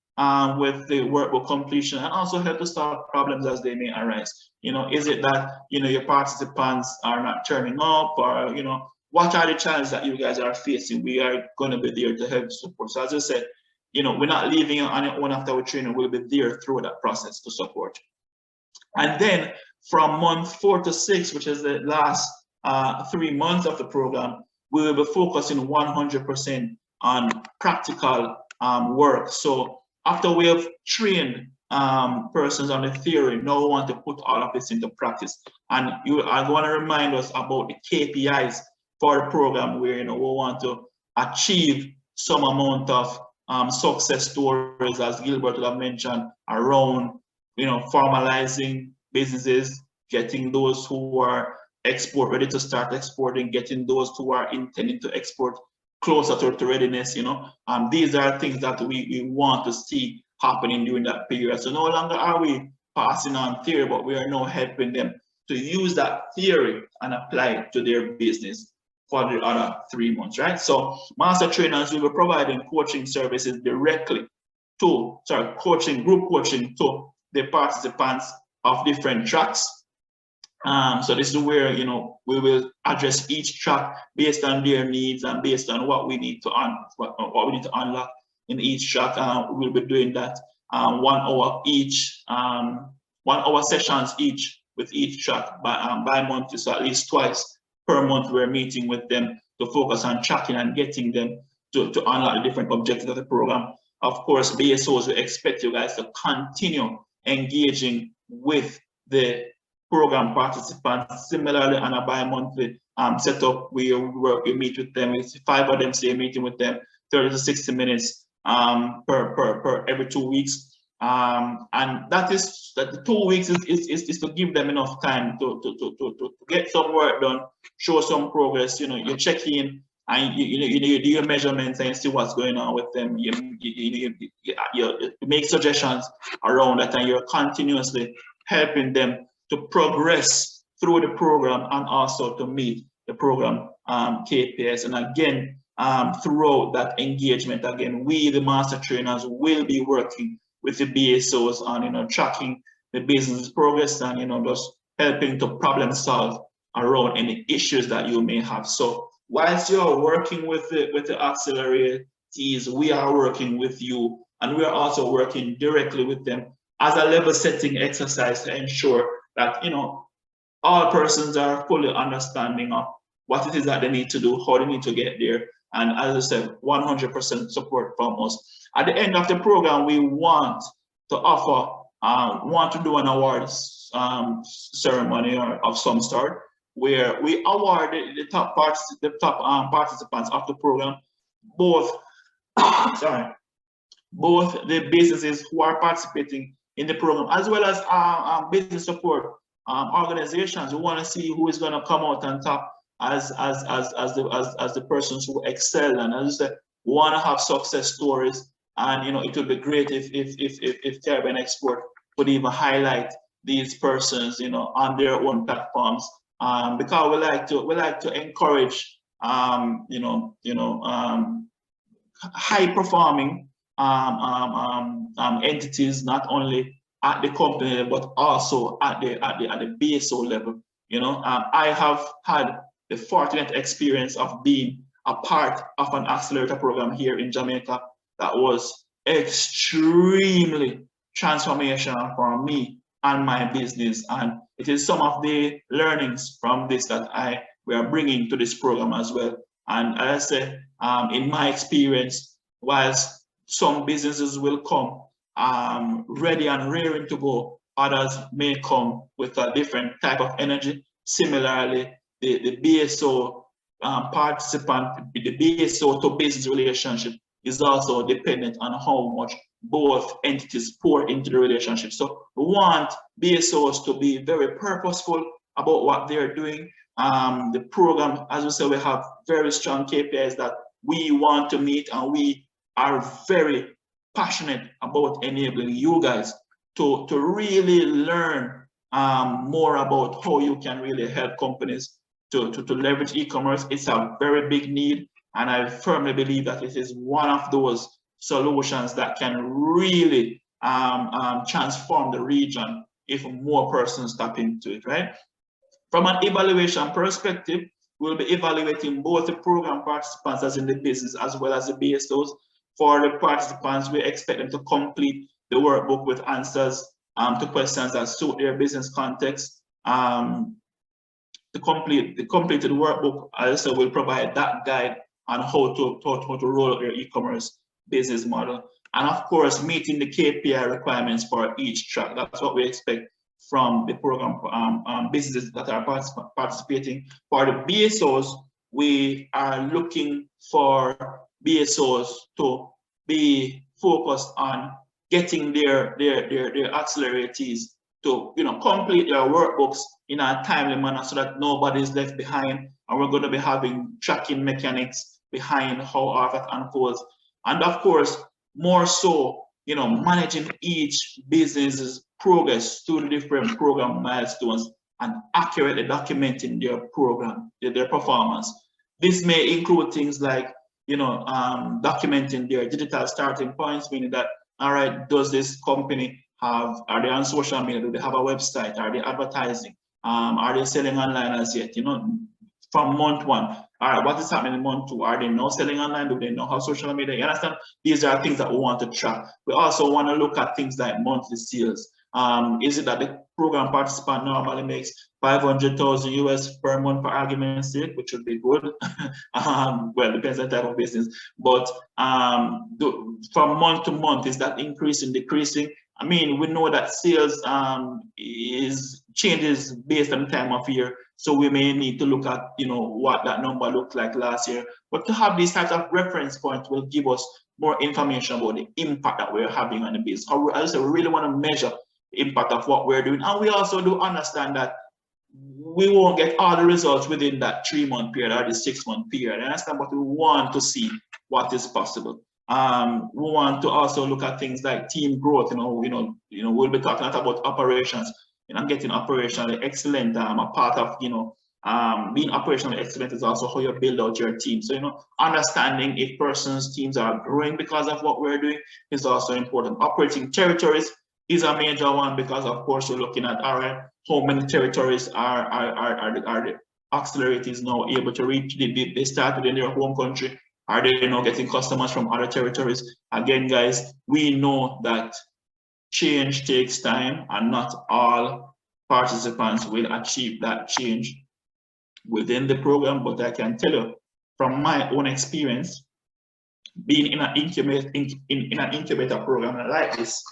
with the workbook completion, and also help to solve problems as they may arise. You know, is it that, you know, your participants are not turning up, or, you know, what are the challenges that you guys are facing? We are going to be there to help support. So as I said, you know, we're not leaving you on your own after our training. We'll be there through that process to support. And then from month 4 to 6, which is the last 3 months of the program, we will be focusing 100% on practical work. So after we have trained persons on the theory, now we want to put all of this into practice. And I want to remind us about the KPIs for the program, where, you know, we want to achieve some amount of success stories, as Gilbert would have mentioned, around, you know, formalizing businesses, getting those who are ready to start exporting, getting those who are intending to export closer to readiness, you know. These are things that we want to see happening during that period. So no longer are we passing on theory, but we are now helping them to use that theory and apply it to their business for the other 3 months, right? So master trainers will be providing coaching services directly to, group coaching to the participants of different tracks. So this is where, you know, we will address each track based on their needs and based on what we need to what we need to unlock in each track. We'll be doing that 1 hour each, 1 hour sessions each with each track by month. So at least twice per month we're meeting with them to focus on tracking and getting them to unlock the different objectives of the program. Of course, BSOs, we expect you guys to continue engaging with the program participants similarly on a bi-monthly setup. We meet with them. It's 5 of them, so you're meeting with them 30 to 60 minutes per every 2 weeks. And that the 2 weeks is to give them enough time to get some work done, show some progress. You know, you check in and you do your measurements and see what's going on with them. You make suggestions around that, and you're continuously helping them to progress through the program and also to meet the program KPIs. And again, throughout that engagement, again, we, the master trainers, will be working with the BSOs on, you know, tracking the business progress and, you know, just helping to problem solve around any issues that you may have. So whilst you're working with the Accelerator, we are working with you, and we are also working directly with them as a level setting exercise to ensure that, you know, all persons are fully understanding of what it is that they need to do, how they need to get there. And as I said, 100% support from us. At the end of the program, we want to offer, want to do an awards ceremony or of some sort, where we award the top participants of the program, both both the businesses who are participating in the program, as well as business support organizations. We want to see who is going to come out on top as the persons who excel. And as I said, we want to have success stories. And, you know, it would be great if Caribbean Export would even highlight these persons, you know, on their own platforms, because we like to encourage high performing entities, not only at the company but also at the BSO level. You know, I have had the fortunate experience of being a part of an accelerator program here in Jamaica that was extremely transformational for me and my business, and it is some of the learnings from this that we are bringing to this program as well. And as I say, in my experience, whilst some businesses will come ready and raring to go, others may come with a different type of energy. Similarly, the BSO participant, the BSO to business relationship is also dependent on how much both entities pour into the relationship. So we want BSOs to be very purposeful about what they're doing. The program, as we said, we have very strong KPIs that we want to meet, and we are very passionate about enabling you guys to really learn more about how you can really help companies to leverage e-commerce. It's a very big need, and I firmly believe that it is one of those solutions that can really transform the region if more persons tap into it, right? From an evaluation perspective, we'll be evaluating both the program participants as in the business as well as the BSOs. For the participants, we expect them to complete the workbook with answers to questions that suit their business context. The completed workbook also will provide that guide on how to roll out their e-commerce business model. And of course, meeting the KPI requirements for each track. That's what we expect from the program businesses that are participating. For the BSOs, we are looking for BSOs to be focused on getting their accelerators to, you know, complete their workbooks in a timely manner so that nobody is left behind. And we're going to be having tracking mechanics behind how all that unfolds. And of course, more so, you know, managing each business's progress through the different program milestones and accurately documenting their program, their performance. This may include things like, you know, documenting their digital starting points, meaning that, all right, does this company have, are they on social media? Do they have a website? Are they advertising? Are they selling online as yet? You know, from month one, all right, what is happening in month two? Are they now selling online? Do they know how social media? You understand? These are things that we want to track. We also want to look at things like monthly sales. Is it that the program participant normally makes 500,000 US per month, for argument's sake, which would be good. Well, depends on the type of business. But from month to month, is that increasing, decreasing? I mean, we know that sales changes based on the time of year. So we may need to look at, you know, what that number looked like last year. But to have these types of reference points will give us more information about the impact that we're having on the business. As I said, we really want to measure the impact of what we're doing. And we also do understand that we won't get all the results within that 3-month period or the 6-month period. I understand, but we want to see what is possible. We want to also look at things like team growth. We'll be talking about operations, and getting operationally excellent. A part of, being operationally excellent is also how you build out your team. So, understanding if persons' teams are growing because of what we're doing is also important. Operating territories is a major one because, of course, we're looking at, all right, how many territories are the accelerators now able to reach? They started in their home country. Are they now getting customers from other territories? Again, guys, we know that change takes time and not all participants will achieve that change within the program. But I can tell you from my own experience, being in an incubator program like this,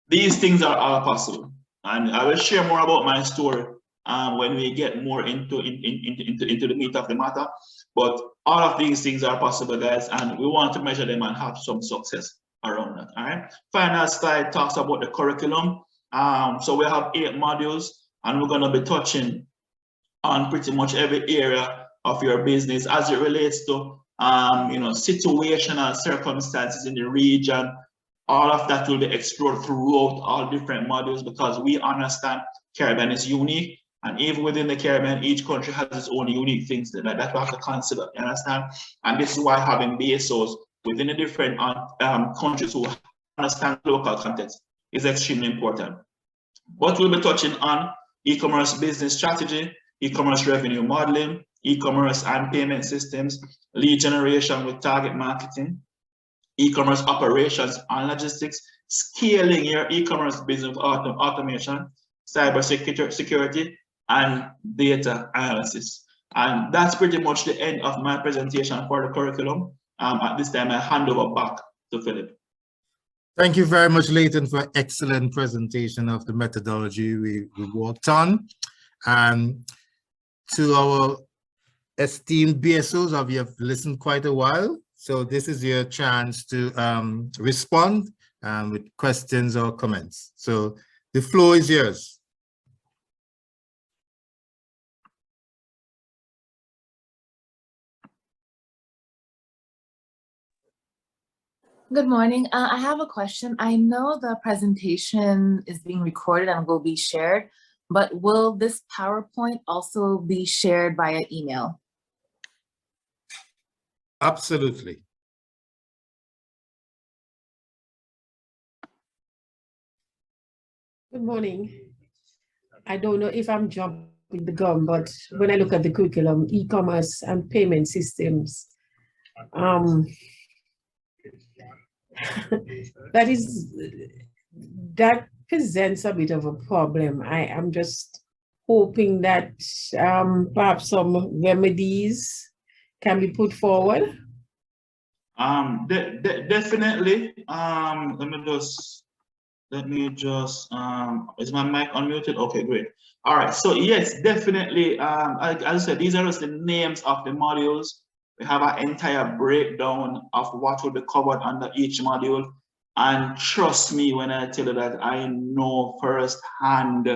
these things are all possible. And I will share more about my story when we get more into the meat of the matter. But all of these things are possible, guys, and we want to measure them and have some success around that. All right. Final slide talks about the curriculum. So we have 8 modules, and we're going to be touching on pretty much every area of your business as it relates to situational circumstances in the region. All of that will be explored throughout all different modules because we understand Caribbean is unique. And even within the Caribbean, each country has its own unique things that we have to consider, you understand? And this is why having BSOs within the different countries who understand local context is extremely important. But we'll be touching on e-commerce business strategy, e-commerce revenue modeling, e-commerce and payment systems, lead generation with target marketing, e-commerce operations and logistics, scaling your e-commerce business with automation, cyber security, and data analysis. And that's pretty much the end of my presentation for the curriculum. At this time, I hand over back to Philip. Thank you very much, Leighton, for an excellent presentation of the methodology we worked on. And to our esteemed BSOs, you have listened quite a while. So this is your chance to respond with questions or comments. So the floor is yours. Good morning. I have a question. I know the presentation is being recorded and will be shared, but will this PowerPoint also be shared via email? Absolutely. Good morning. I don't know if I'm jumping the gun, but when I look at the curriculum, e-commerce and payment systems, that presents a bit of a problem. I am just hoping that perhaps some remedies can be put forward. Definitely. Let me just, is my mic unmuted? Okay, great. All right, so yes, definitely. As I said, these are just the names of the modules. We have an entire breakdown of what will be covered under each module. And trust me when I tell you that I know firsthand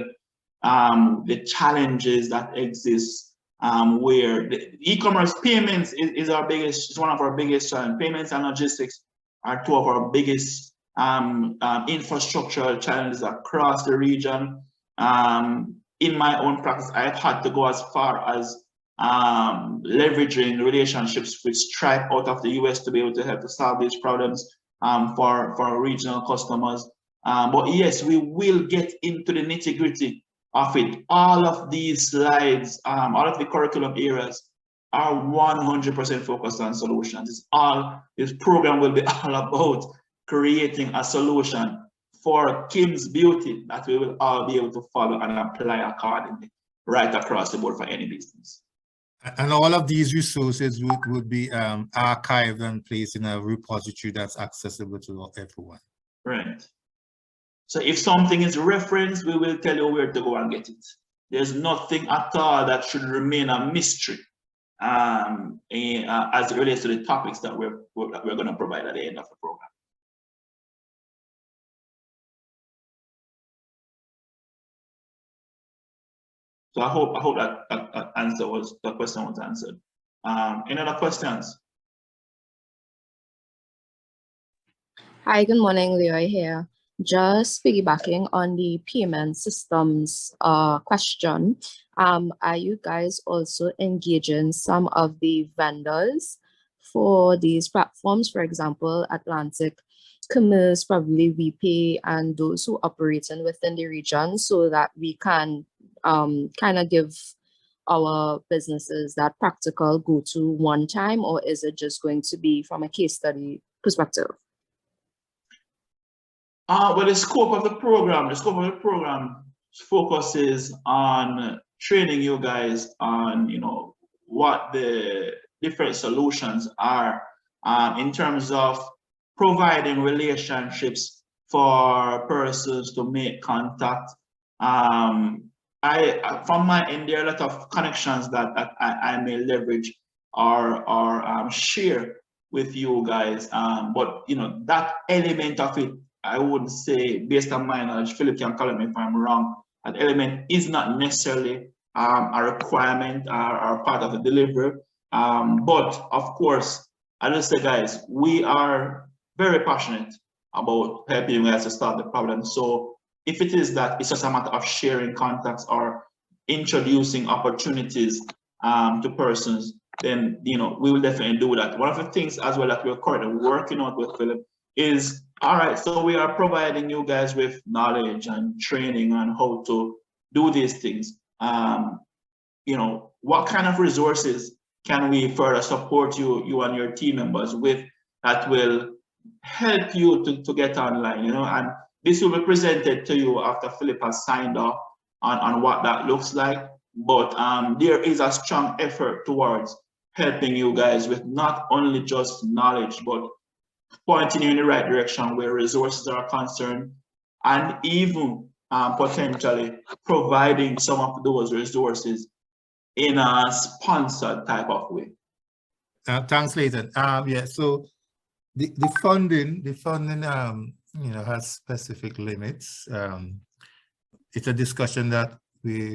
the challenges that exist, where the e-commerce payments is our biggest, is one of our biggest challenges. Payments and logistics are two of our biggest infrastructural challenges across the region. In my own practice, I've had to go as far as leveraging relationships with Stripe out of the US to be able to help to solve these problems for regional customers. But yes, we will get into the nitty-gritty of it. All of these slides, all of the curriculum areas are 100% focused on solutions. This program will be all about creating a solution for Kim's Beauty that we will all be able to follow and apply accordingly right across the board for any business. And all of these resources would be archived and placed in a repository that's accessible to everyone. Right. So if something is referenced, we will tell you where to go and get it. There's nothing at all that should remain a mystery as it relates to the topics that we're going to provide at the end of the program. So I hope that answer was, the question was answered. Any other questions? Hi, good morning, Leroy here. Just piggybacking on the payment systems question, are you guys also engaging some of the vendors for these platforms? For example, Atlantic Commerce, probably VEAP, and those who operate within the region, so that we can kind of give our businesses that practical go-to one time, or is it just going to be from a case study perspective? Well, the scope of the program focuses on training you guys on, what the different solutions are in terms of providing relationships for persons to make contact. From my end, there are a lot of connections that I may leverage or share with you guys. But that element of it, I would say, based on my knowledge, Philip can correct me if I'm wrong, that element is not necessarily a requirement or part of the delivery. But of course, I just say, guys, we are very passionate about helping you guys to solve the problem. So if it is that it's just a matter of sharing contacts or introducing opportunities to persons, then we will definitely do that. One of the things as well that we're currently working on with Philip is, all right, so we are providing you guys with knowledge and training on how to do these things. What kind of resources can we further support you and your team members with that will help you to get online, and this will be presented to you after Philip has signed off on what that looks like. But there is a strong effort towards helping you guys with not only just knowledge, but pointing you in the right direction where resources are concerned, and even potentially providing some of those resources in a sponsored type of way. Thanks, Leighton. Yeah, so the funding has specific limits. It's a discussion that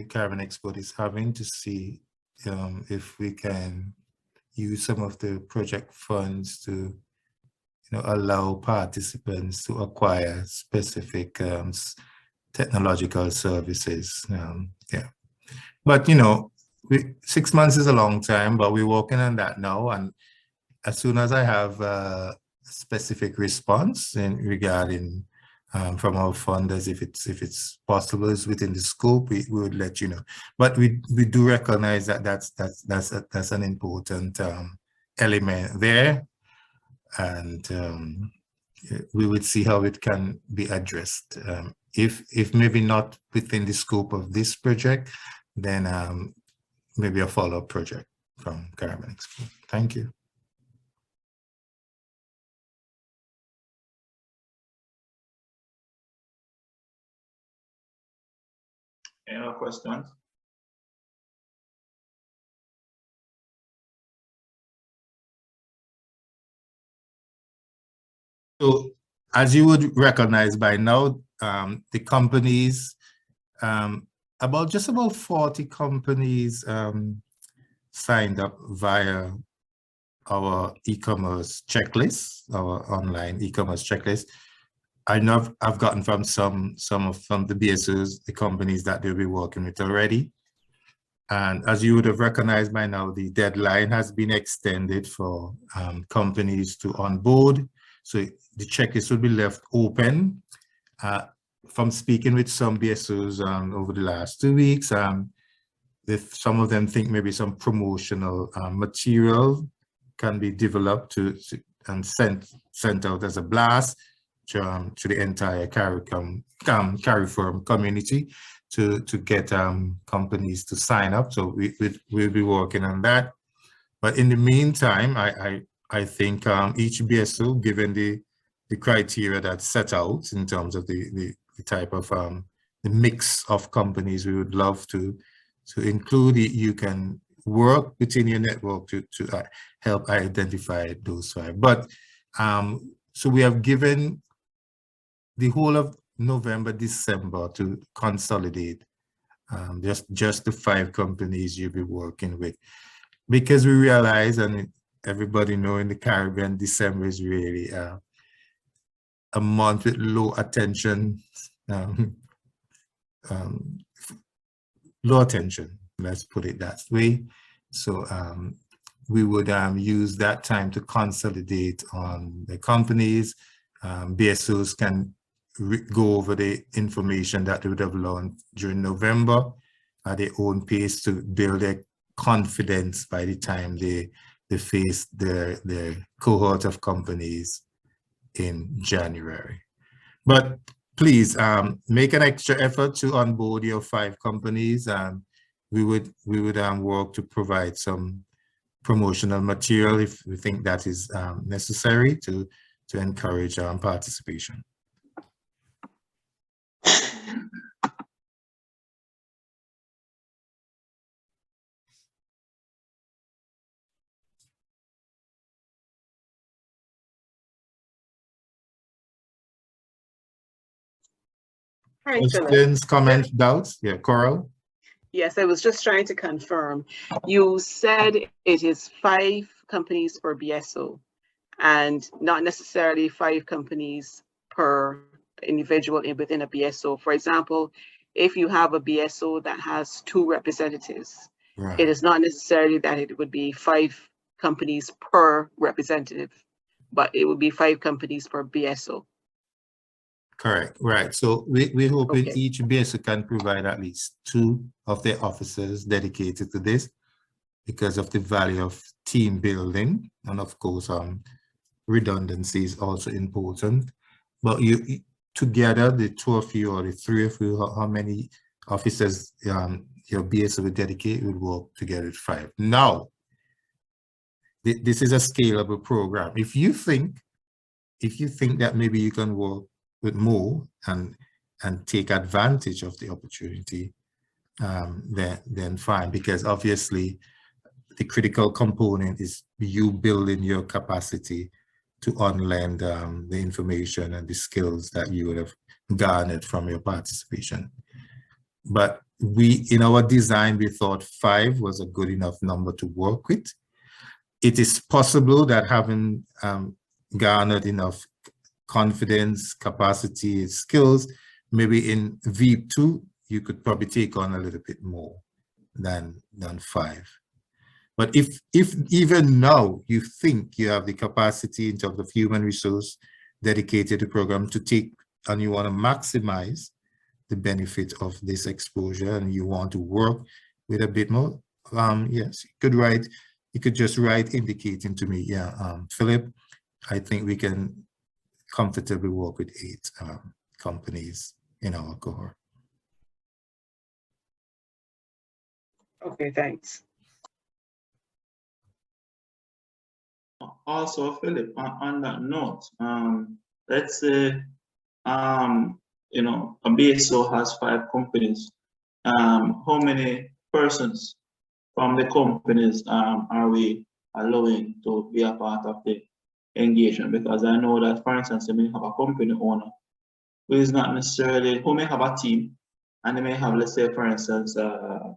Caravan Export is having to see if we can use some of the project funds to allow participants to acquire specific technological services. Yeah, but 6 months is a long time, but we're working on that now. And as soon as I have a specific response regarding from our funders, if it's possible, is within the scope, we would let you know. But we do recognize that that's an important element there, and we would see how it can be addressed. If maybe not within the scope of this project, then maybe a follow-up project from Caravan Export. Thank you. Any other questions? So, as you would recognize by now, the companies just about 40 companies signed up via our e-commerce checklist, our online e-commerce checklist. I know I've gotten from from the BSOs, the companies that they'll be working with already. And as you would have recognized by now, the deadline has been extended for companies to onboard. So the checklist will be left open. From speaking with some BSOs over the last 2 weeks, if some of them think maybe some promotional material can be developed and sent out as a blast to the entire CARIFORM community to get companies to sign up. So we'll be working on that. But in the meantime, I think each BSO, given the criteria that's set out in terms of the type of the mix of companies we would love to include, you can work within your network to help identify those 5. But so we have given the whole of November, December to consolidate just the 5 companies you'll be working with, because we realize, and everybody know in the Caribbean, December is really a month with low attention, low attention, let's put it that way. So we would use that time to consolidate on the companies. BSOs can go over the information that they would have learned during November at their own pace to build their confidence by the time they face their cohort of companies in January. But please make an extra effort to onboard your 5 companies. We would work to provide some promotional material if we think that is necessary to encourage participation. Hi, Philip. Questions, comments, doubts? Yeah, Coral? Yes, I was just trying to confirm. You said it is 5 companies per BSO and not necessarily 5 companies per individual within a BSO. For example, if you have a BSO that has 2 representatives, Right. it is not necessarily that it would be 5 companies per representative, but it would be 5 companies per BSO. Correct, right. So we hoping Okay. each BSO can provide at least 2 of their officers dedicated to this because of the value of team building, and of course redundancy is also important. But you together, the 2 of you or the 3 of you, how many officers your BSO will dedicate will work together at 5. Now, this is a scalable program. If you think that maybe you can work with more and take advantage of the opportunity, then fine, because obviously the critical component is you building your capacity to unlend the information and the skills that you would have garnered from your participation. But in our design, we thought 5 was a good enough number to work with. It is possible that having garnered enough confidence, capacity, skills, maybe in VEAP 2, you could probably take on a little bit more than 5. But if even now you think you have the capacity in terms of human resource dedicated to the program to take, and you want to maximize the benefit of this exposure, and you want to work with a bit more, yes, you could just write indicating to me, yeah, Philip, I think we can comfortably work with 8 companies in our cohort. Okay, thanks. Also, Philip, on that note, let's say, you know, a BSO has 5 companies. How many persons from the companies are we allowing to be a part of the engagement? Because I know that, for instance, you may have a company owner who is not necessarily, who may have a team, and they may have, let's say, for instance, a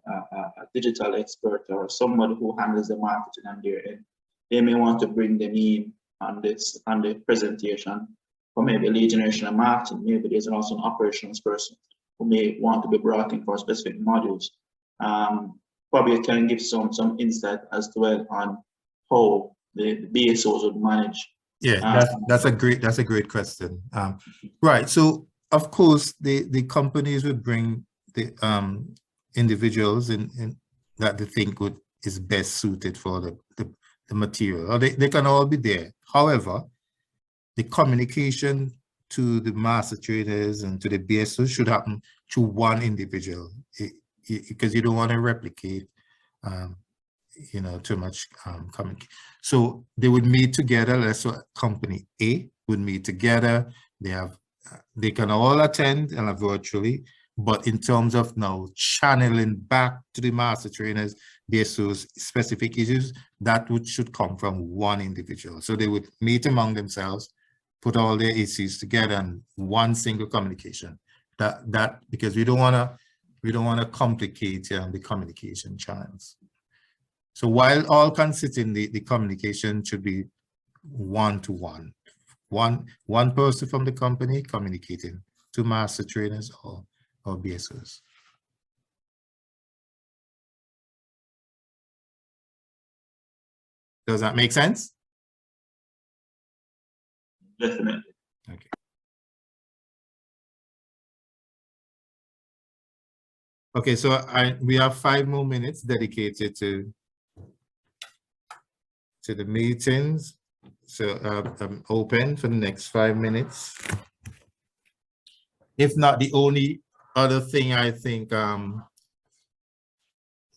digital expert or somebody who handles the marketing on their end. They may want to bring them in on the presentation for maybe lead generation and marketing. Maybe there's also an operations person who may want to be brought in for specific modules. Probably can give some insight as well on how the BSOs would manage. Yeah, that's a great question. Right. So of course the companies would bring the individuals in that they think is best suited for the material, or they can all be there. However, the communication to the master traders and to the BSOs should happen to one individual, because you don't want to replicate too much communication. So they would meet together. Let's say company A would meet together. They can all attend virtually, but in terms of now channeling back to the master trainers, BSOs specific issues, that should come from one individual. So they would meet among themselves, put all their issues together in one single communication. That because we don't want to complicate the communication channels. So while all can sit in the communication should be one-to-one. One person from the company communicating to master trainers or BSOs. Does that make sense? Definitely. Okay. Okay, so we have 5 more minutes dedicated to the meetings. So I'm open for the next 5 minutes. If not, the only other thing I think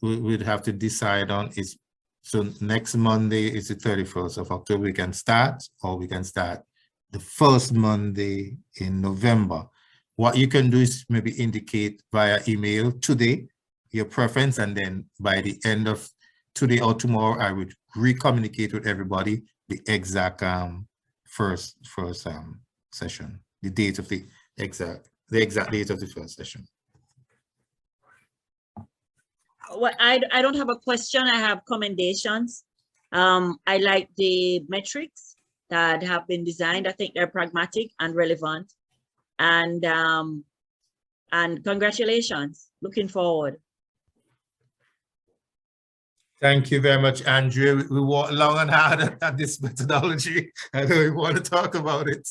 we'd have to decide on is, so next Monday is the 31st of October. We can start, or we can start the first Monday in November. What you can do is maybe indicate via email today your preference, and then by the end of today or tomorrow, I would re-communicate with everybody the exact first session, the date of the exact date of the first session. Well, I don't have a question. I have commendations. I like the metrics that have been designed. I think they're pragmatic and relevant. And congratulations. Looking forward. Thank you very much, Andrea. We walked long and hard at this methodology. I know we want to talk about it.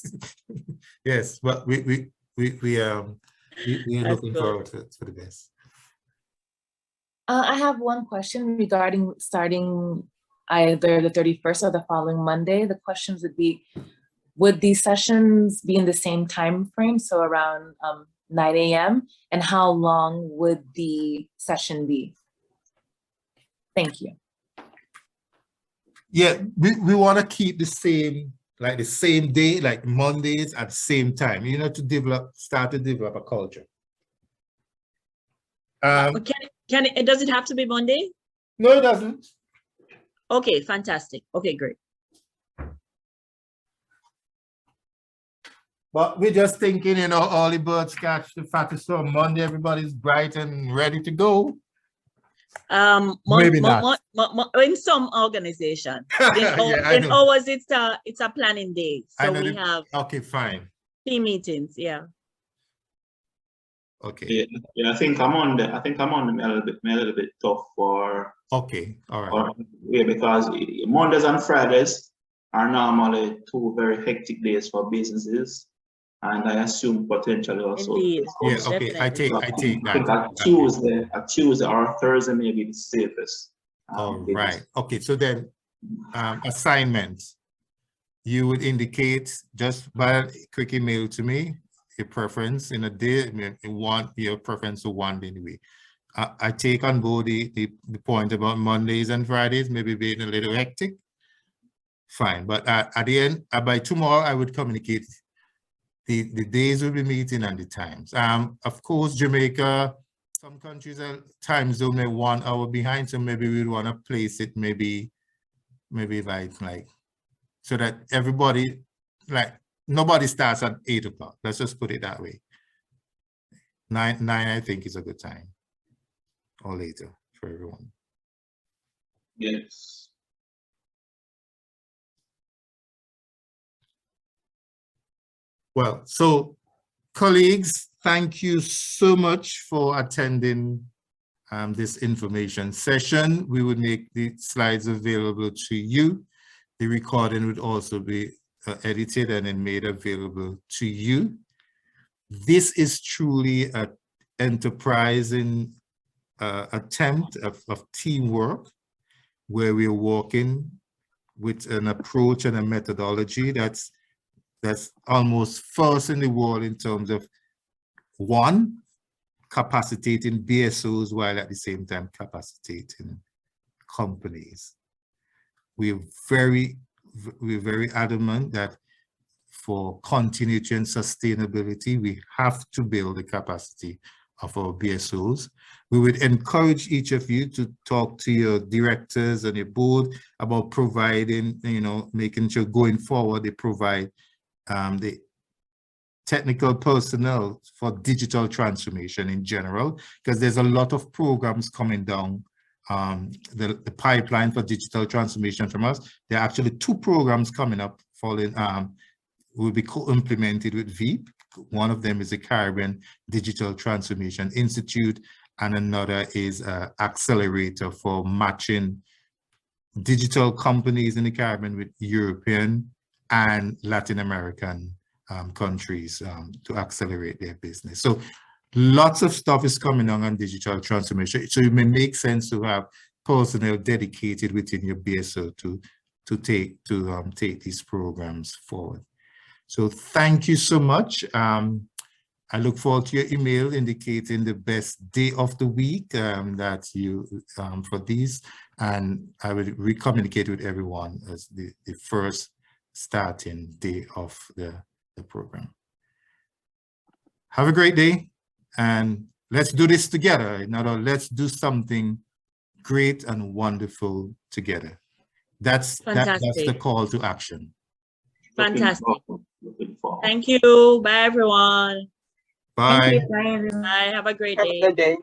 Yes, but we're looking forward to the best. I have one question regarding starting either the 31st or the following Monday. The questions would be, would these sessions be in the same time frame, so around 9 a.m.? And how long would the session be? Thank you. Yeah, we want to keep the same, like the same day, like Mondays at the same time, to start to develop a culture. Does it have to be Monday? No, it doesn't. Okay, fantastic. Okay, great. But we're just thinking, all the birds catch the fattest on Monday, everybody's bright and ready to go. Maybe not. In some organizations, in ours it's a planning day, so we have fine team meetings. Yeah. Okay. Yeah, I think I'm on a little bit tough for. Okay. All right. Yeah, because Mondays and Fridays are normally 2 very hectic days for businesses. And I assume potentially also. Indeed. Yeah, okay. I take that. I think a Tuesday or a Thursday may be the safest. All right. Okay. So then assignments, you would indicate just by a quick email to me your preference in a day, your preference for one day anyway. I take on board the point about Mondays and Fridays, maybe being a little hectic. Fine. But at the end, by tomorrow, I would communicate the days we'll be meeting and the times. Of course, Jamaica, some countries are time zone may 1 hour behind, so maybe we'd want to place it maybe like so that everybody, like nobody starts at 8 o'clock. Let's just put it that way. 9, I think, is a good time, or later for everyone. Yes. Well, so colleagues, thank you so much for attending this information session. We would make the slides available to you. The recording would also be edited and then made available to you. This is truly an enterprising attempt of teamwork, where we're working with an approach and a methodology that's almost first in the world in terms of, one, capacitating BSOs while at the same time capacitating companies. We're very adamant that for continuity and sustainability, we have to build the capacity of our BSOs. We would encourage each of you to talk to your directors and your board about providing, making sure going forward they provide the technical personnel for digital transformation in general, because there's a lot of programs coming down the pipeline for digital transformation from us. There are actually 2 programs coming up following, will be co-implemented with VEAP. One of them is the Caribbean Digital Transformation Institute, and another is Accelerator for matching digital companies in the Caribbean with European and Latin American countries to accelerate their business. So lots of stuff is coming on digital transformation. So it may make sense to have personnel dedicated within your BSO to take these programs forward. So thank you so much. I look forward to your email indicating the best day of the week that you for these, and I will re-communicate with everyone as the first starting day of the program. Have a great day, and let's do this together. In other words, let's do something great and wonderful together. That's the call to action. Fantastic. Thank you. Bye, everyone. Bye. Thank you. Bye, everyone. Bye. Have a great Have day. a good day.